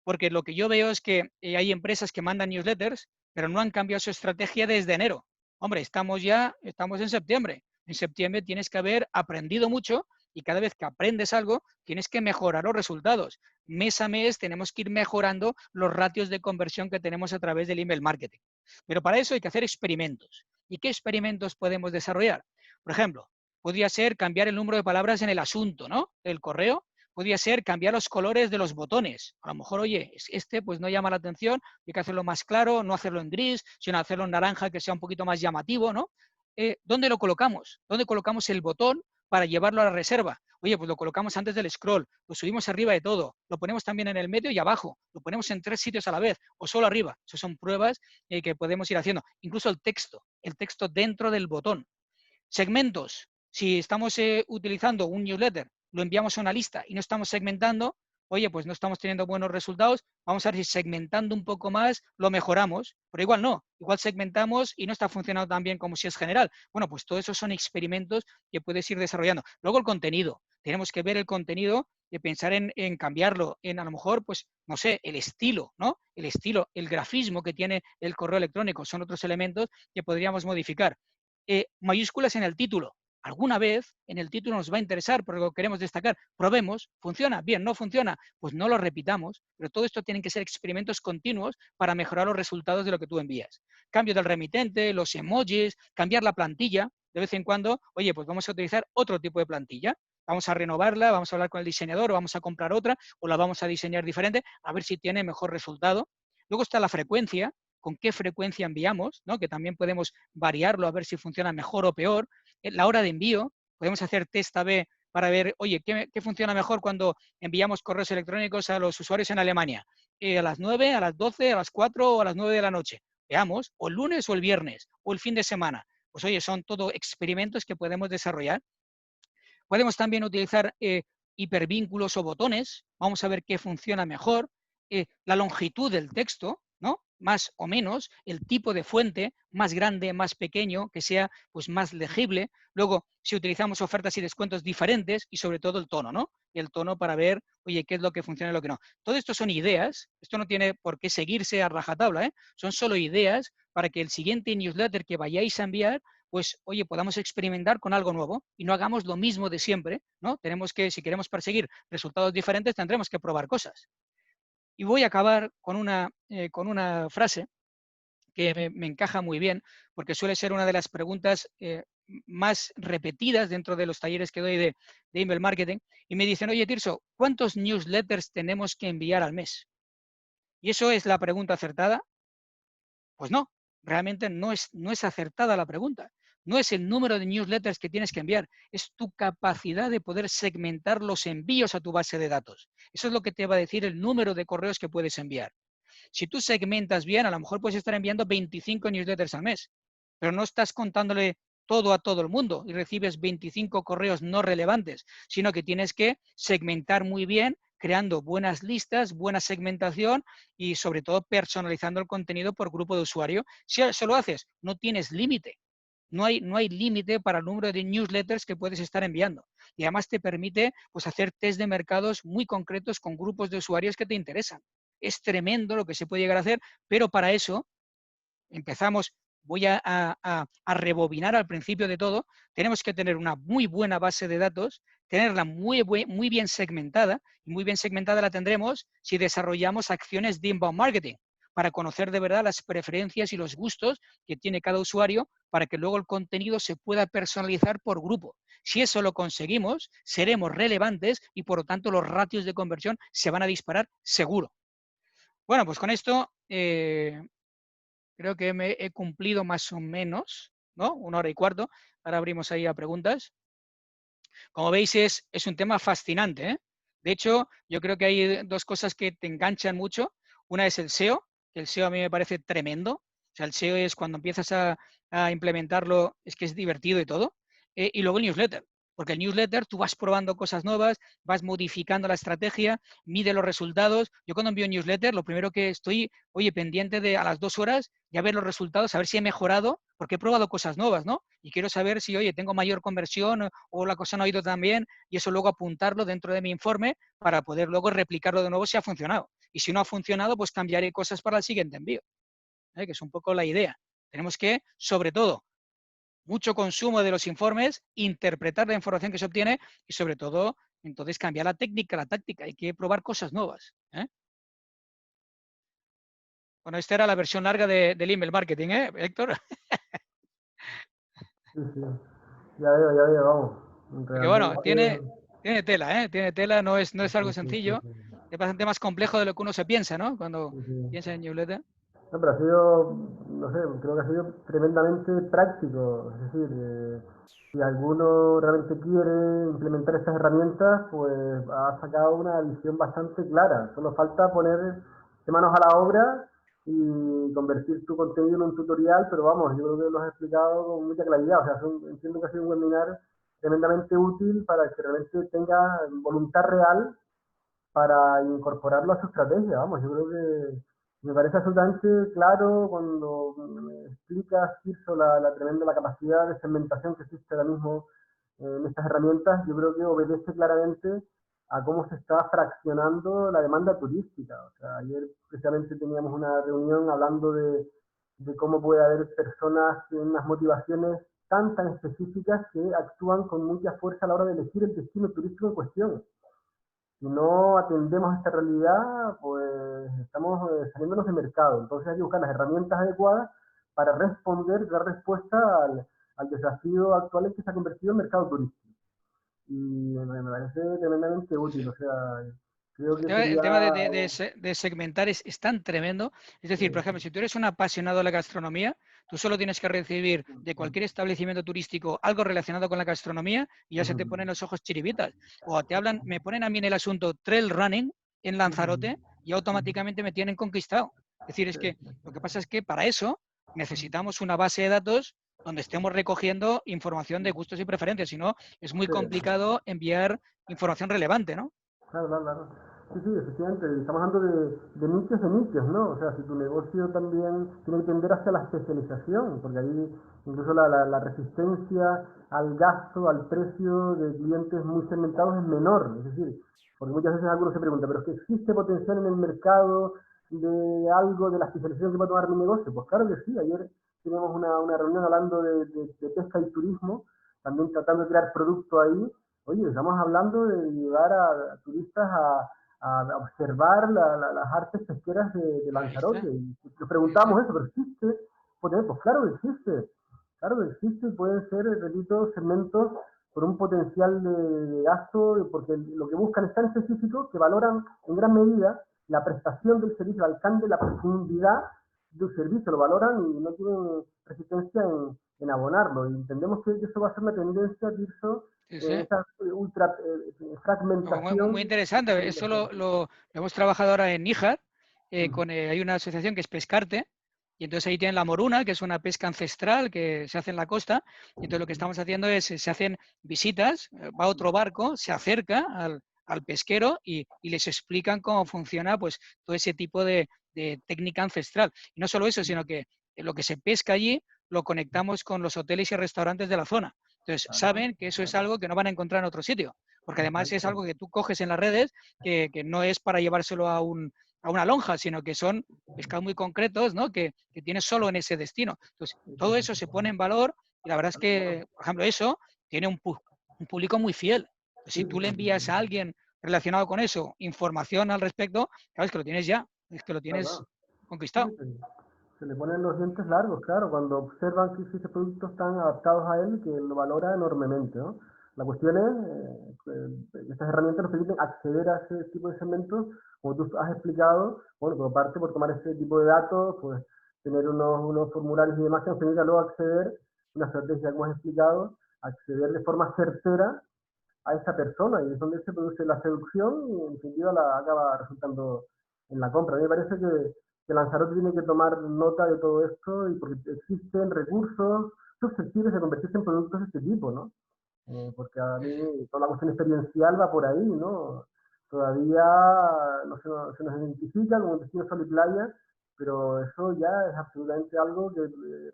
S2: Porque lo que yo veo es que hay empresas que mandan newsletters, pero no han cambiado su estrategia desde enero. Hombre, estamos en septiembre. En septiembre tienes que haber aprendido mucho y cada vez que aprendes algo, tienes que mejorar los resultados. Mes a mes tenemos que ir mejorando los ratios de conversión que tenemos a través del email marketing. Pero para eso hay que hacer experimentos. ¿Y qué experimentos podemos desarrollar? Por ejemplo, podría ser cambiar el número de palabras en el asunto, ¿no? El correo. Podría ser cambiar los colores de los botones. A lo mejor, oye, este pues no llama la atención, hay que hacerlo más claro, no hacerlo en gris, sino hacerlo en naranja, que sea un poquito más llamativo, ¿no? ¿Dónde lo colocamos? ¿Dónde colocamos el botón para llevarlo a la reserva? Oye, pues lo colocamos antes del scroll, lo subimos arriba de todo, lo ponemos también en el medio y abajo, lo ponemos en 3 sitios a la vez o solo arriba. Esas son pruebas que podemos ir haciendo. Incluso el texto dentro del botón. Segmentos. Si estamos utilizando un newsletter, lo enviamos a una lista y no estamos segmentando, oye, pues no estamos teniendo buenos resultados, vamos a ver si segmentando un poco más lo mejoramos, pero igual no, igual segmentamos y no está funcionando tan bien como si es general. Bueno, pues todo eso son experimentos que puedes ir desarrollando. Luego el contenido, tenemos que ver el contenido y pensar en cambiarlo, en a lo mejor, pues, no sé, el estilo, ¿no? El estilo, el grafismo que tiene el correo electrónico, son otros elementos que podríamos modificar. Mayúsculas en el título. Alguna vez en el título nos va a interesar porque lo queremos destacar. Probemos, funciona, bien, no funciona, pues no lo repitamos, pero todo esto tienen que ser experimentos continuos para mejorar los resultados de lo que tú envías. Cambio del remitente, los emojis, cambiar la plantilla. De vez en cuando, oye, pues vamos a utilizar otro tipo de plantilla. Vamos a renovarla, vamos a hablar con el diseñador o vamos a comprar otra o la vamos a diseñar diferente a ver si tiene mejor resultado. Luego está la frecuencia, con qué frecuencia enviamos, ¿no? Que también podemos variarlo a ver si funciona mejor o peor. La hora de envío, podemos hacer test A/B para ver, oye, ¿qué funciona mejor cuando enviamos correos electrónicos a los usuarios en Alemania? ¿A las 9, a las 12, a las 4 o a las 9 de la noche? Veamos, o el lunes o el viernes, o el fin de semana. Pues oye, son todo experimentos que podemos desarrollar. Podemos también utilizar hipervínculos o botones. Vamos a ver qué funciona mejor. La longitud del texto, ¿no? más o menos, el tipo de fuente, más grande, más pequeño, que sea pues más legible. Luego, si utilizamos ofertas y descuentos diferentes y sobre todo el tono, ¿no? El tono para ver, oye, qué es lo que funciona y lo que no. Todo esto son ideas, esto no tiene por qué seguirse a rajatabla, ¿eh? Son solo ideas para que el siguiente newsletter que vayáis a enviar, pues, oye, podamos experimentar con algo nuevo y no hagamos lo mismo de siempre, ¿no? Tenemos que, si queremos perseguir resultados diferentes, tendremos que probar cosas. Y voy a acabar con una frase que me encaja muy bien, porque suele ser una de las preguntas más repetidas dentro de los talleres que doy de email marketing. Y me dicen, oye, Tirso, ¿cuántos newsletters tenemos que enviar al mes? ¿Y eso es la pregunta acertada? Pues no, realmente no es acertada la pregunta. No es el número de newsletters que tienes que enviar, es tu capacidad de poder segmentar los envíos a tu base de datos. Eso es lo que te va a decir el número de correos que puedes enviar. Si tú segmentas bien, a lo mejor puedes estar enviando 25 newsletters al mes, pero no estás contándole todo a todo el mundo y recibes 25 correos no relevantes, sino que tienes que segmentar muy bien, creando buenas listas, buena segmentación y sobre todo personalizando el contenido por grupo de usuario. Si eso lo haces, no tienes límite. No hay límite para el número de newsletters que puedes estar enviando. Y además te permite pues, hacer test de mercados muy concretos con grupos de usuarios que te interesan. Es tremendo lo que se puede llegar a hacer, pero para eso empezamos, voy a rebobinar al principio de todo, tenemos que tener una muy buena base de datos, tenerla muy bien segmentada, y muy bien segmentada la tendremos si desarrollamos acciones de inbound marketing, para conocer de verdad las preferencias y los gustos que tiene cada usuario, para que luego el contenido se pueda personalizar por grupo. Si eso lo conseguimos, seremos relevantes y por lo tanto los ratios de conversión se van a disparar seguro. Bueno, pues con esto creo que me he cumplido más o menos, ¿no? 1 hora y cuarto. Ahora abrimos ahí a preguntas. Como veis, es un tema fascinante, ¿eh? De hecho, yo creo que hay dos cosas que te enganchan mucho. Una es el SEO, que el SEO a mí me parece tremendo. O sea, el SEO es cuando empiezas a implementarlo, es que es divertido y todo. Y luego el newsletter, porque el newsletter tú vas probando cosas nuevas, vas modificando la estrategia, mide los resultados. Yo cuando envío un newsletter, lo primero que estoy, oye, pendiente de a las 2 horas, ya ver los resultados, a ver si he mejorado, porque he probado cosas nuevas, ¿no? Y quiero saber si, oye, tengo mayor conversión o la cosa no ha ido tan bien, y eso luego apuntarlo dentro de mi informe para poder luego replicarlo de nuevo si ha funcionado. Y si no ha funcionado, pues cambiaré cosas para el siguiente envío, ¿eh? Que es un poco la idea. Tenemos que, sobre todo, mucho consumo de los informes, interpretar la información que se obtiene y, sobre todo, entonces cambiar la técnica, la táctica. Hay que probar cosas nuevas, ¿eh? Bueno, esta era la versión larga del email marketing, ¿eh, Héctor?
S1: Sí, sí. Ya veo, vamos.
S2: Porque bueno,
S1: Realmente.
S2: tiene tela, ¿eh? Tiene tela, no es
S1: Sí,
S2: algo
S1: sí, sí,
S2: sencillo,
S1: sí,
S2: es bastante más complejo de lo que uno se piensa, ¿no? Cuando
S1: sí, sí.
S2: piensa en newsletter.
S1: No, pero ha sido, no sé, creo que ha sido tremendamente práctico. Es decir, si alguno realmente quiere implementar estas herramientas, pues ha sacado una visión bastante clara. Solo falta poner manos a la obra y convertir tu contenido en un tutorial, pero vamos, yo creo que lo has explicado con mucha claridad. O sea, entiendo que ha sido un webinar tremendamente útil para que realmente tenga voluntad real para incorporarlo a su estrategia. Vamos, yo creo que me parece absolutamente claro cuando me explicas, Tirso, la tremenda la capacidad de segmentación que existe ahora mismo en estas herramientas. Yo creo que obedece claramente a cómo se está fraccionando la demanda turística. O sea, ayer precisamente teníamos una reunión hablando de cómo puede haber personas con unas motivaciones tan específicas que actúan con mucha fuerza a la hora de elegir el destino turístico en cuestión. Si no atendemos esta realidad, pues estamos saliéndonos de mercado. Entonces hay que buscar las herramientas adecuadas para responder, dar respuesta al desafío actual en que se ha convertido el mercado turístico. Y me parece tremendamente útil. O sea, creo que
S2: El
S1: sería.
S2: tema de segmentar es tan tremendo. Es decir, por ejemplo, si tú eres un apasionado de la gastronomía, tú solo tienes que recibir de cualquier establecimiento turístico algo relacionado con la gastronomía y ya se te ponen los ojos chiribitas. O te hablan, me ponen a mí en el asunto trail running en Lanzarote y automáticamente me tienen conquistado. Es decir, es que lo que pasa es que para eso necesitamos una base de datos donde estemos recogiendo información de gustos y preferencias. Si no, es muy
S1: Sí,
S2: complicado enviar información relevante, ¿no?
S1: claro, claro, claro. Sí, sí, efectivamente, estamos hablando de nichos, ¿no? O sea, si tu negocio también tiene que tender hacia la especialización, porque ahí incluso la resistencia al gasto, al precio de clientes muy segmentados es menor. Es decir, porque muchas veces algunos se preguntan, ¿pero es que existe potencial en el mercado de algo de la especialización que va a tomar mi negocio? Pues claro que sí, ayer tenemos una reunión hablando de pesca y turismo, también tratando de crear producto ahí. Oye, estamos hablando de llevar a turistas a observar las artes pesqueras de
S2: Ahí está,
S1: Lanzarote. Y nos
S2: ahí está.
S1: preguntamos eso, ¿pero existe? Pues claro que existe. Claro que existe y pueden ser, repito, segmentos con un potencial de gasto, porque lo que buscan es tan específico que valoran en gran medida la prestación del servicio, el alcance, la profundidad del servicio, lo valoran y no tienen resistencia abonarlo. Y entendemos que eso va a ser una tendencia, Tirso,
S2: Sí,
S1: en
S2: sí.
S1: esa ultra
S2: No, muy
S1: fragmentación
S2: interesante. Eso
S1: de
S2: lo hemos trabajado ahora en Níjar.
S1: Uh-huh.
S2: Hay una asociación que es Pescarte, y entonces ahí tienen la moruna, que es una pesca ancestral que se hace en la costa. Y entonces lo que estamos haciendo es, se hacen visitas, va otro barco, se acerca al pesquero y les explican cómo funciona pues todo ese tipo de técnica ancestral. Y no solo eso, sino que lo que se pesca allí lo conectamos con los hoteles y restaurantes de la zona. Entonces
S1: Claro,
S2: saben que eso es algo que no van a encontrar en otro sitio, porque además es
S1: perfecto.
S2: algo que tú coges en las redes que no es para llevárselo a una lonja, sino que son pescados muy concretos, ¿no? Que tienes solo en ese destino. Entonces, todo eso se pone en valor y la verdad es que, por ejemplo, eso tiene un público muy fiel.
S1: Sí,
S2: Si
S1: sí,
S2: tú le
S1: sí,
S2: envías a alguien relacionado con eso información al respecto, sabes que lo tienes ya, es que lo tienes
S1: claro. Sí,
S2: conquistado.
S1: se le ponen los dientes largos, claro, cuando observan que ese productos están adaptados a él, que lo valora enormemente, ¿no? La cuestión es, estas herramientas nos permiten acceder a ese tipo de segmentos, como tú has explicado, bueno, por parte, por tomar ese tipo de datos, pues tener unos formularios y demás que nos permitan luego acceder, una estrategia como has explicado, acceder de forma certera a esa persona y es donde se produce la seducción y en definitiva la acaba resultando en la compra. A mí me parece que Lanzarote tiene que tomar nota de todo esto y porque existen recursos susceptibles de convertirse en productos de este tipo, ¿no? Porque a mí toda la cuestión experiencial va por ahí, ¿no? Todavía no se nos identifica como destino sol y playa, pero eso ya es absolutamente algo que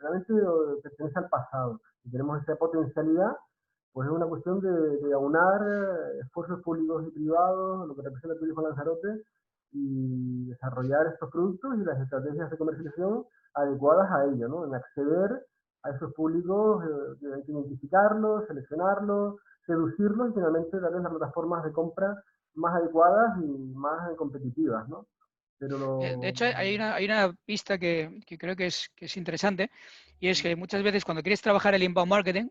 S1: realmente pertenece al pasado. Si tenemos esa potencialidad, pues es una cuestión de aunar esfuerzos públicos y privados, lo que representa el turismo Lanzarote, y desarrollar estos productos y las estrategias de comercialización adecuadas a ello, ¿no? En acceder a esos públicos, hay que identificarlos, seleccionarlos, seducirlos y finalmente darles las plataformas de compra más adecuadas y más competitivas, ¿no? Pero
S2: De hecho, hay una pista que creo que es interesante, y es que muchas veces cuando quieres trabajar el inbound marketing,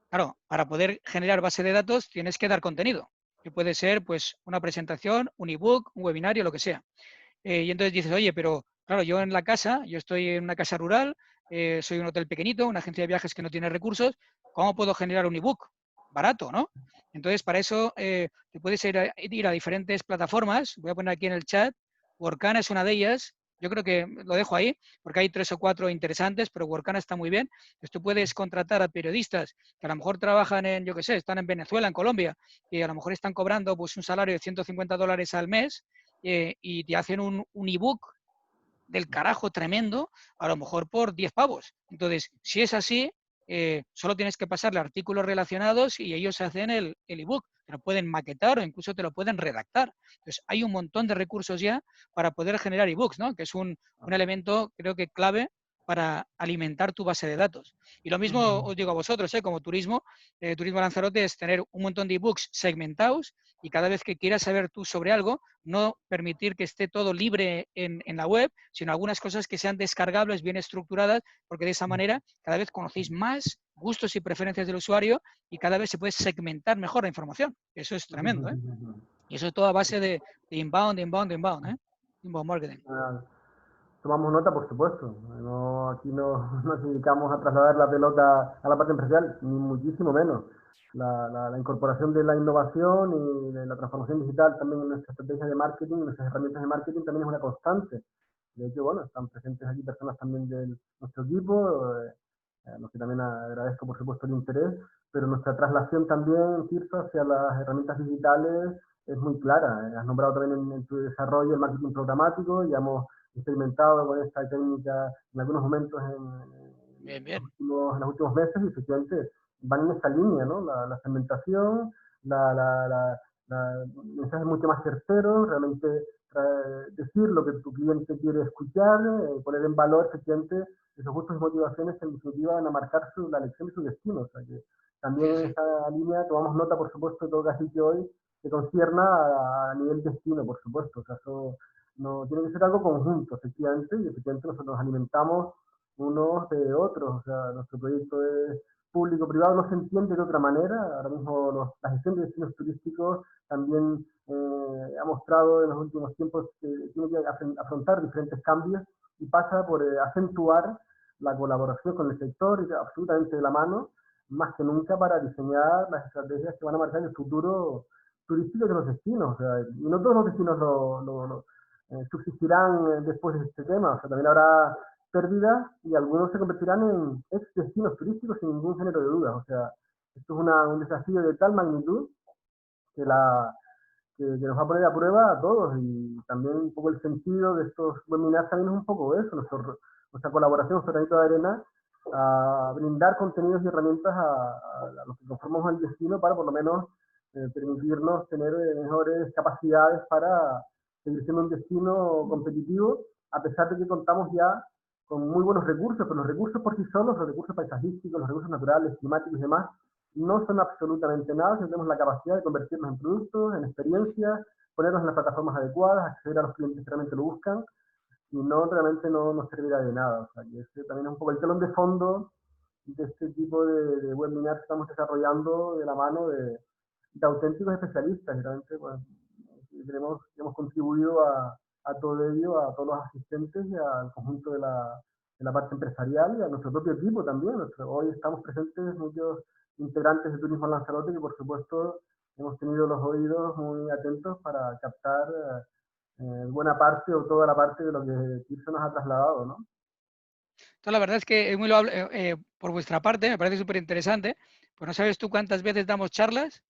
S2: claro, para poder generar base de datos tienes que dar contenido, que puede ser pues una presentación, un ebook, un webinario, lo que sea. Y entonces dices, oye, pero claro, yo en la casa, yo estoy en una casa rural, soy un hotel pequeñito, una agencia de viajes que no tiene recursos, ¿cómo puedo generar un ebook? Barato, ¿no? Entonces, para eso te puedes ir a diferentes plataformas. Voy a poner aquí en el chat. Workana es una de ellas. Yo creo que lo dejo ahí porque hay 3 o 4 interesantes, pero Workana está muy bien. Entonces, tú puedes contratar a periodistas que a lo mejor trabajan en, yo qué sé, están en Venezuela, en Colombia, y a lo mejor están cobrando pues, un salario de $150 al mes y te hacen un ebook del carajo tremendo, a lo mejor por 10 pavos. Entonces, si es así, solo tienes que pasarle artículos relacionados y ellos hacen el ebook. Te lo pueden maquetar o incluso te lo pueden redactar. Entonces, hay un montón de recursos ya para poder generar ebooks, ¿no? Que es un elemento, creo que clave para alimentar tu base de datos. Y lo mismo os digo a vosotros, como Turismo Lanzarote es tener un montón de ebooks segmentados y cada vez que quieras saber tú sobre algo, no permitir que esté todo libre en la web, sino algunas cosas que sean descargables, bien estructuradas, porque de esa manera cada vez conocéis más gustos y preferencias del usuario y cada vez se puede segmentar mejor la información. Eso es tremendo, ¿eh? Y eso es todo a base de inbound, inbound, inbound, ¿eh? Inbound marketing.
S1: tomamos nota, por supuesto. No, aquí no nos dedicamos a trasladar la pelota a la parte empresarial, ni muchísimo menos. La incorporación de la innovación y de la transformación digital también en nuestra estrategia de marketing, en nuestras herramientas de marketing también es una constante. De hecho, bueno, están presentes aquí personas también de nuestro equipo, a los que también agradezco, por supuesto, el interés, pero nuestra traslación también, Tirso, hacia las herramientas digitales es muy clara. Has nombrado también en tu desarrollo el marketing programático, y hemos experimentado con esta técnica en algunos momentos
S2: Bien, bien.
S1: en los últimos meses, y efectivamente van en esta línea, ¿no? La segmentación, la, la, la, mensajes mucho más certeros, realmente decir lo que tu cliente quiere escuchar, poner en valor efectivamente esos gustos y motivaciones que en definitiva van a marcar la elección de su destino. O sea que también
S2: Sí,
S1: en
S2: sí.
S1: esa línea tomamos nota, por supuesto, de todo lo que has dicho hoy, que concierna a nivel destino, por supuesto. O sea, eso no tiene que ser algo conjunto, efectivamente, y efectivamente nosotros nos alimentamos unos de otros. O sea, nuestro proyecto es público-privado, no se entiende de otra manera. Ahora mismo la gestión de destinos turísticos también ha mostrado en los últimos tiempos que tiene que afrontar diferentes cambios, y pasa por acentuar la colaboración con el sector, y absolutamente de la mano, más que nunca, para diseñar las estrategias que van a marcar el futuro turístico de los destinos. O sea, y no todos los destinos subsistirán después de este tema. O sea, también habrá pérdidas, y algunos se convertirán en ex destinos turísticos sin ningún género de dudas. O sea, esto es un desafío de tal magnitud que, que nos va a poner a prueba a todos, y también un poco el sentido de estos webinars también es un poco eso, nuestra colaboración, nuestro granito de arena, a brindar contenidos y herramientas a los que conformamos el destino, para por lo menos permitirnos tener mejores capacidades para seguir siendo un destino competitivo, a pesar de que contamos ya con muy buenos recursos. Pero los recursos por sí solos, los recursos paisajísticos, los recursos naturales, climáticos y demás, no son absolutamente nada si tenemos la capacidad de convertirnos en productos, en experiencias, ponernos en las plataformas adecuadas, acceder a los clientes que realmente lo buscan. Y no, realmente no nos servirá de nada. O sea, que este también es un poco el telón de fondo de este tipo de webinars que estamos desarrollando de la mano de auténticos especialistas. Y realmente, pues, hemos contribuido a todo ello, a todos los asistentes y al conjunto de la parte empresarial, y a nuestro propio equipo también. Hoy estamos presentes muchos integrantes de Turismo Lanzarote, que por supuesto hemos tenido los oídos muy atentos para captar buena parte o toda la parte de lo que Tirso nos ha trasladado, ¿no?
S2: Entonces, la verdad es que es muy loable, por vuestra parte, me parece súper interesante, pues no sabes tú cuántas veces damos charlas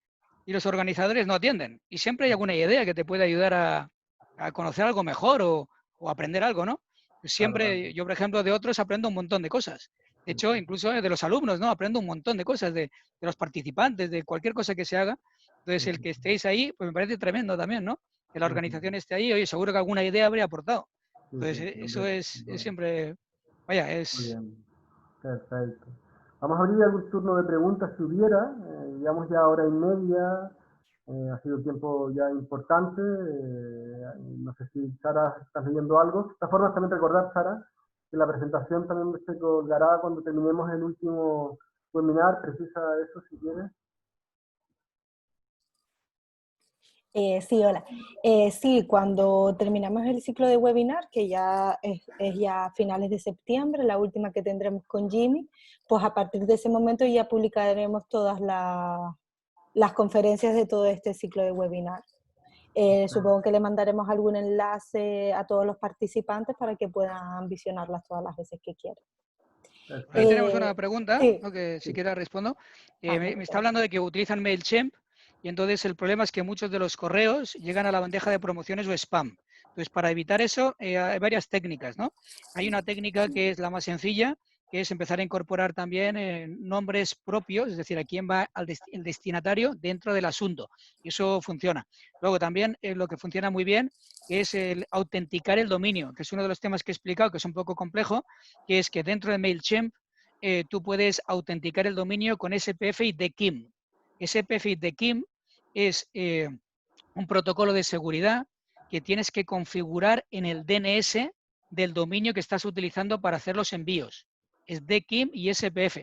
S2: y los organizadores no atienden. Y siempre hay alguna idea que te puede ayudar a conocer algo mejor o aprender algo, ¿no? Pues
S1: Claro,
S2: siempre, yo por ejemplo, de otros aprendo un montón de cosas. De hecho, incluso de los alumnos, ¿no? Aprendo un montón de cosas, de los participantes, de cualquier cosa que se haga. Entonces, el que estéis ahí, pues me parece tremendo también, ¿no? Que la organización esté ahí, oye, seguro que alguna idea habría aportado.
S1: sí,
S2: Entonces,
S1: sí,
S2: eso es
S1: no,
S2: siempre, vaya,
S1: muy
S2: es...
S1: bien, perfecto. Vamos a abrir algún turno de preguntas si hubiera. Llevamos ya hora y media. Ha sido un tiempo ya importante. No sé si Sara estás leyendo algo. De todas formas, también recordar, Sara, que la presentación también se colgará cuando terminemos el último webinar. Precisa eso si quieres.
S3: Sí, hola. Sí, cuando terminamos el ciclo de webinar, que ya es ya a finales de septiembre, la última que tendremos con Jimmy, pues a partir de ese momento ya publicaremos todas las conferencias de todo este ciclo de webinar. Supongo que le mandaremos algún enlace a todos los participantes para que puedan visionarlas todas las veces que quieran.
S2: Ahí tenemos una pregunta,
S3: Sí.
S2: ¿no? Que si quiera respondo.
S3: Vale.
S2: Me está hablando de que utilizan MailChimp y entonces el problema es que muchos de los correos llegan a la bandeja de promociones o spam. Entonces, para evitar eso, hay varias técnicas, ¿no? Hay una técnica que es la más sencilla, que es empezar a incorporar también nombres propios, es decir, a quién va el destinatario dentro del asunto. Y eso funciona. Luego también lo que funciona muy bien es el autenticar el dominio, que es uno de los temas que he explicado, que es un poco complejo, que es que dentro de MailChimp tú puedes autenticar el dominio con SPF y DKIM. SPF y DKIM es un protocolo de seguridad que tienes que configurar en el DNS del dominio que estás utilizando para hacer los envíos. Es DKIM y SPF.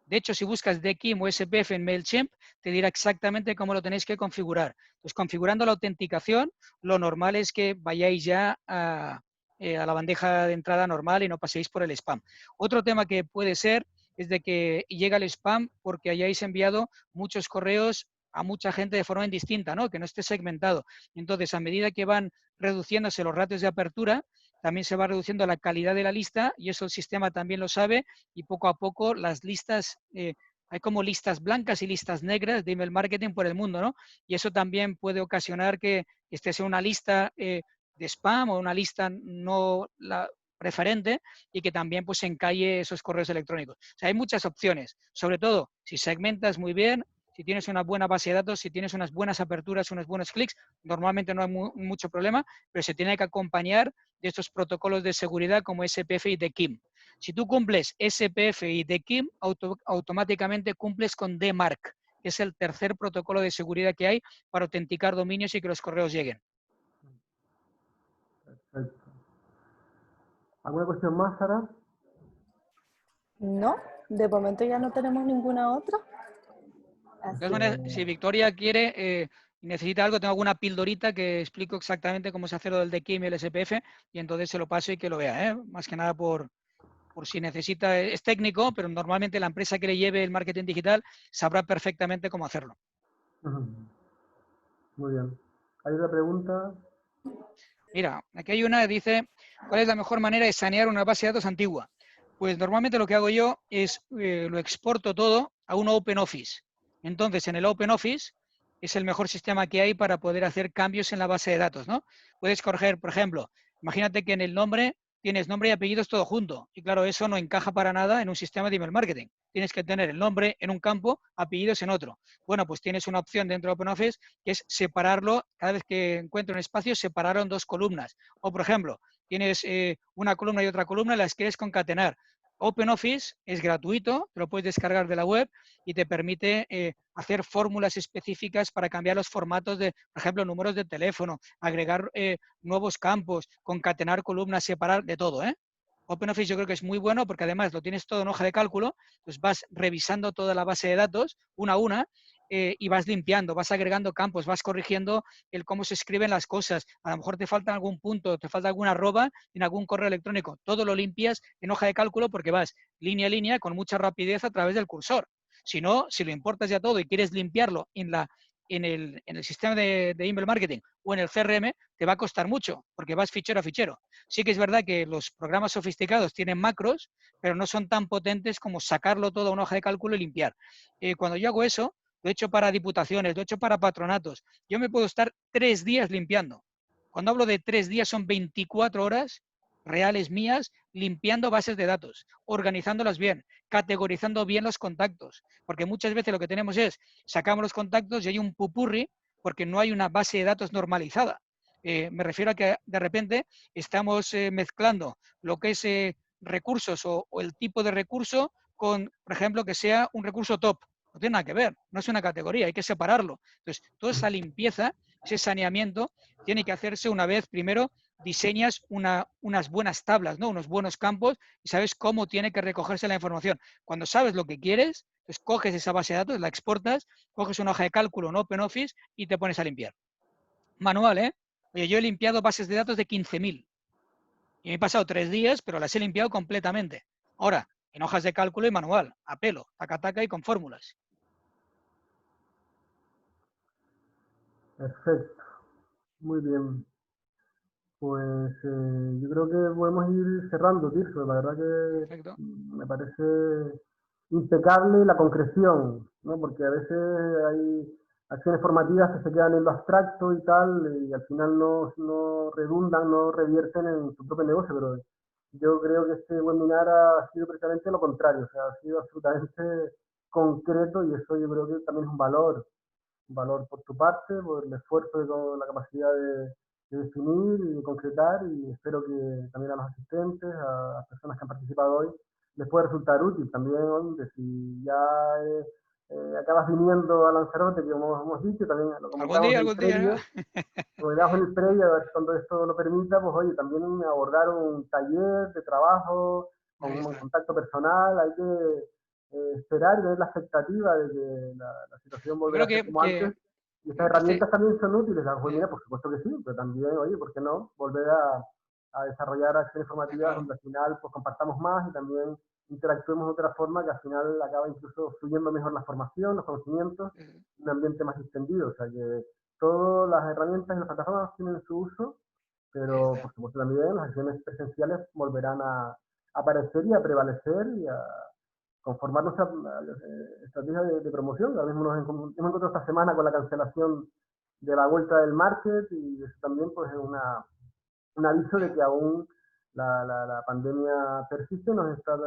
S2: De hecho, si buscas DKIM o SPF en MailChimp, te dirá exactamente cómo lo tenéis que configurar. Pues configurando la autenticación, lo normal es que vayáis ya a la bandeja de entrada normal y no paséis por el spam. Otro tema que puede ser es de que llega el spam porque hayáis enviado muchos correos a mucha gente de forma indistinta, ¿no? Que no esté segmentado. Entonces, a medida que van reduciéndose los ratios de apertura, también se va reduciendo la calidad de la lista y eso el sistema también lo sabe y poco a poco las listas hay como listas blancas y listas negras de email marketing por el mundo, ¿no? Y eso también puede ocasionar que estés en una lista de spam o una lista no preferente y que también pues encalle esos correos electrónicos. O sea, hay muchas opciones, sobre todo si segmentas muy bien, si tienes una buena base de datos, si tienes unas buenas aperturas, unos buenos clics, normalmente no hay mucho problema, pero se tiene que acompañar de estos protocolos de seguridad como SPF y DKIM. Si tú cumples SPF y DKIM, automáticamente cumples con DMARC, que es el tercer protocolo de seguridad que hay para autenticar dominios y que los correos lleguen.
S1: Perfecto. ¿Alguna cuestión más, Sara?
S3: No, de momento ya no tenemos ninguna otra.
S2: De todas maneras, si Victoria quiere y necesita algo, tengo alguna pildorita que explico exactamente cómo se hace lo del DKIM y el SPF y entonces se lo paso y que lo vea, ¿eh? Más que nada por si necesita, es técnico, pero normalmente la empresa que le lleve el marketing digital sabrá perfectamente cómo hacerlo.
S1: Muy bien. ¿Hay otra pregunta?
S2: Mira, aquí hay una que dice, ¿cuál es la mejor manera de sanear una base de datos antigua? Pues normalmente lo que hago yo es lo exporto todo a un OpenOffice. Entonces, en el OpenOffice es el mejor sistema que hay para poder hacer cambios en la base de datos, ¿no? Puedes coger, por ejemplo, imagínate que en el nombre tienes nombre y apellidos todo junto. Y claro, eso no encaja para nada en un sistema de email marketing. Tienes que tener el nombre en un campo, apellidos en otro. Bueno, pues tienes una opción dentro de OpenOffice que es separarlo, cada vez que encuentro un espacio, separarlo en dos columnas. O, por ejemplo, tienes una columna y otra columna, las quieres concatenar. OpenOffice es gratuito, te lo puedes descargar de la web y te permite hacer fórmulas específicas para cambiar los formatos de, por ejemplo, números de teléfono, agregar nuevos campos, concatenar columnas, separar, de todo, ¿eh? OpenOffice yo creo que es muy bueno porque además lo tienes todo en hoja de cálculo, pues vas revisando toda la base de datos una a una y vas limpiando, vas agregando campos, vas corrigiendo el cómo se escriben las cosas. A lo mejor te falta algún punto, te falta alguna arroba en algún correo electrónico. Todo lo limpias en hoja de cálculo porque vas línea a línea con mucha rapidez a través del cursor. Si no, si lo importas ya todo y quieres limpiarlo en el sistema de email marketing o en el CRM, te va a costar mucho porque vas fichero a fichero. Sí que es verdad que los programas sofisticados tienen macros, pero no son tan potentes como sacarlo todo a una hoja de cálculo y limpiar. Cuando yo hago eso, lo he hecho para diputaciones, lo he hecho para patronatos. Yo me puedo estar 3 días limpiando. Cuando hablo de 3 días son 24 horas reales mías limpiando bases de datos, organizándolas bien, categorizando bien los contactos. Porque muchas veces lo que tenemos es, sacamos los contactos y hay un pupurri porque no hay una base de datos normalizada. Me refiero a que de repente estamos mezclando lo que es recursos o el tipo de recurso con, por ejemplo, que sea un recurso top. No tiene nada que ver, no es una categoría, hay que separarlo. Entonces, toda esa limpieza, ese saneamiento, tiene que hacerse una vez primero diseñas unas buenas tablas, ¿no? Unos buenos campos y sabes cómo tiene que recogerse la información. Cuando sabes lo que quieres, pues coges esa base de datos, la exportas, coges una hoja de cálculo en OpenOffice y te pones a limpiar. Manual, ¿eh? Oye, yo he limpiado bases de datos de 15.000 y me he pasado 3 días, pero las he limpiado completamente. Ahora, en hojas de cálculo y manual, a pelo, taca, taca y con fórmulas.
S1: Perfecto. Muy bien. Pues yo creo que podemos ir cerrando, Tirso. La verdad que
S2: Perfecto.
S1: me parece impecable la concreción, ¿no? Porque a veces hay acciones formativas que se quedan en lo abstracto y tal, y al final no redundan, no revierten en su propio negocio, pero yo creo que este webinar ha sido precisamente lo contrario, o sea, ha sido absolutamente concreto y eso yo creo que también es un valor por tu parte, por el esfuerzo y con la capacidad de definir y de concretar, y espero que también a los asistentes, a las personas que han participado hoy, les pueda resultar útil también, de si ya acabas viniendo a Lanzarote, que como hemos dicho, también lo comentamos en el
S2: Algún día.
S1: previo, comentamos en el previo, a ver si cuando esto lo permita, pues oye, también abordar un taller de trabajo con
S2: Ahí
S1: un
S2: está.
S1: contacto personal, hay que esperar y tener la expectativa de que la situación
S2: Yo
S1: volverá
S2: creo
S1: a ser como antes. Y estas
S2: que este...
S1: herramientas también son útiles. Pues mira, por supuesto que sí, pero también, oye, ¿por qué no? Volver a desarrollar acciones formativas
S2: claro.
S1: donde al final pues compartamos más y también interactuemos de otra forma que al final acaba incluso fluyendo mejor la formación, los conocimientos, un ambiente más extendido. O sea que todas las herramientas y las plataformas tienen su uso, pero por supuesto también las acciones presenciales volverán a aparecer y a prevalecer y a conformar nuestra estrategia de promoción. Ahora mismo nos hemos encontrado esta semana con la cancelación de la vuelta del market y eso también pues, es un aviso de que aún la pandemia persiste y nos está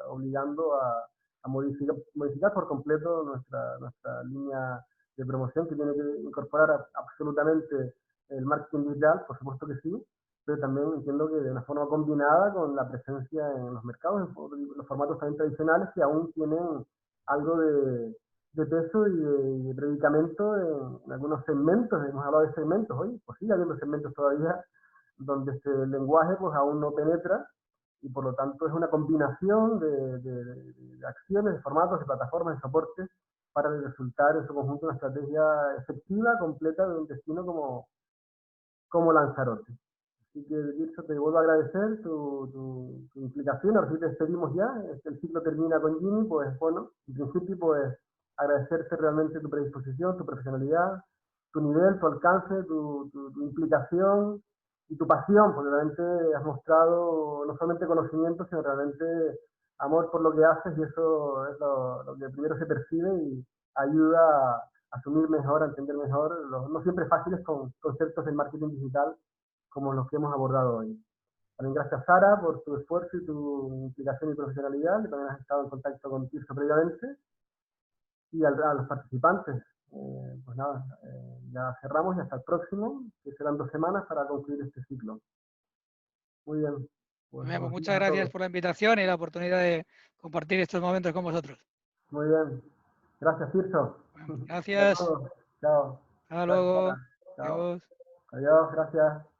S1: obligando a modificar por completo nuestra línea de promoción, que tiene que incorporar absolutamente el marketing digital, por supuesto que sí, pero también entiendo que de una forma combinada con la presencia en los mercados, en los formatos también tradicionales que aún tienen algo de peso y de predicamento en algunos segmentos. Hemos hablado de segmentos hoy, pues sigue habiendo segmentos todavía donde el lenguaje pues aún no penetra y por lo tanto es una combinación de acciones, de formatos, de plataformas, de soportes para resultar en su conjunto una estrategia efectiva, completa de un destino como Lanzarote. Así que, Tirso, te vuelvo a agradecer tu implicación. Ahora sí te despedimos ya. El ciclo termina con Jimmy, pues bueno, en principio, pues agradecerte realmente tu predisposición, tu profesionalidad, tu nivel, tu alcance, tu implicación y tu pasión, porque realmente has mostrado no solamente conocimiento, sino realmente amor por lo que haces y eso es lo que primero se percibe y ayuda a asumir mejor, a entender mejor los no siempre fáciles conceptos del marketing digital como los que hemos abordado hoy. También gracias, Sara, por tu esfuerzo y tu implicación y profesionalidad, que también has estado en contacto con Tirso previamente, y a los participantes. Pues nada, ya cerramos y hasta el próximo, que serán 2 semanas para concluir este ciclo. Muy bien.
S2: Pues muchas gracias por la invitación y la oportunidad de compartir estos momentos con vosotros.
S1: Muy bien. Gracias, Tirso.
S2: Bueno, gracias.
S1: Chao.
S2: Hasta
S1: Gracias,
S2: luego.
S1: Sara. Chao.
S2: Adiós.
S1: Adiós, gracias.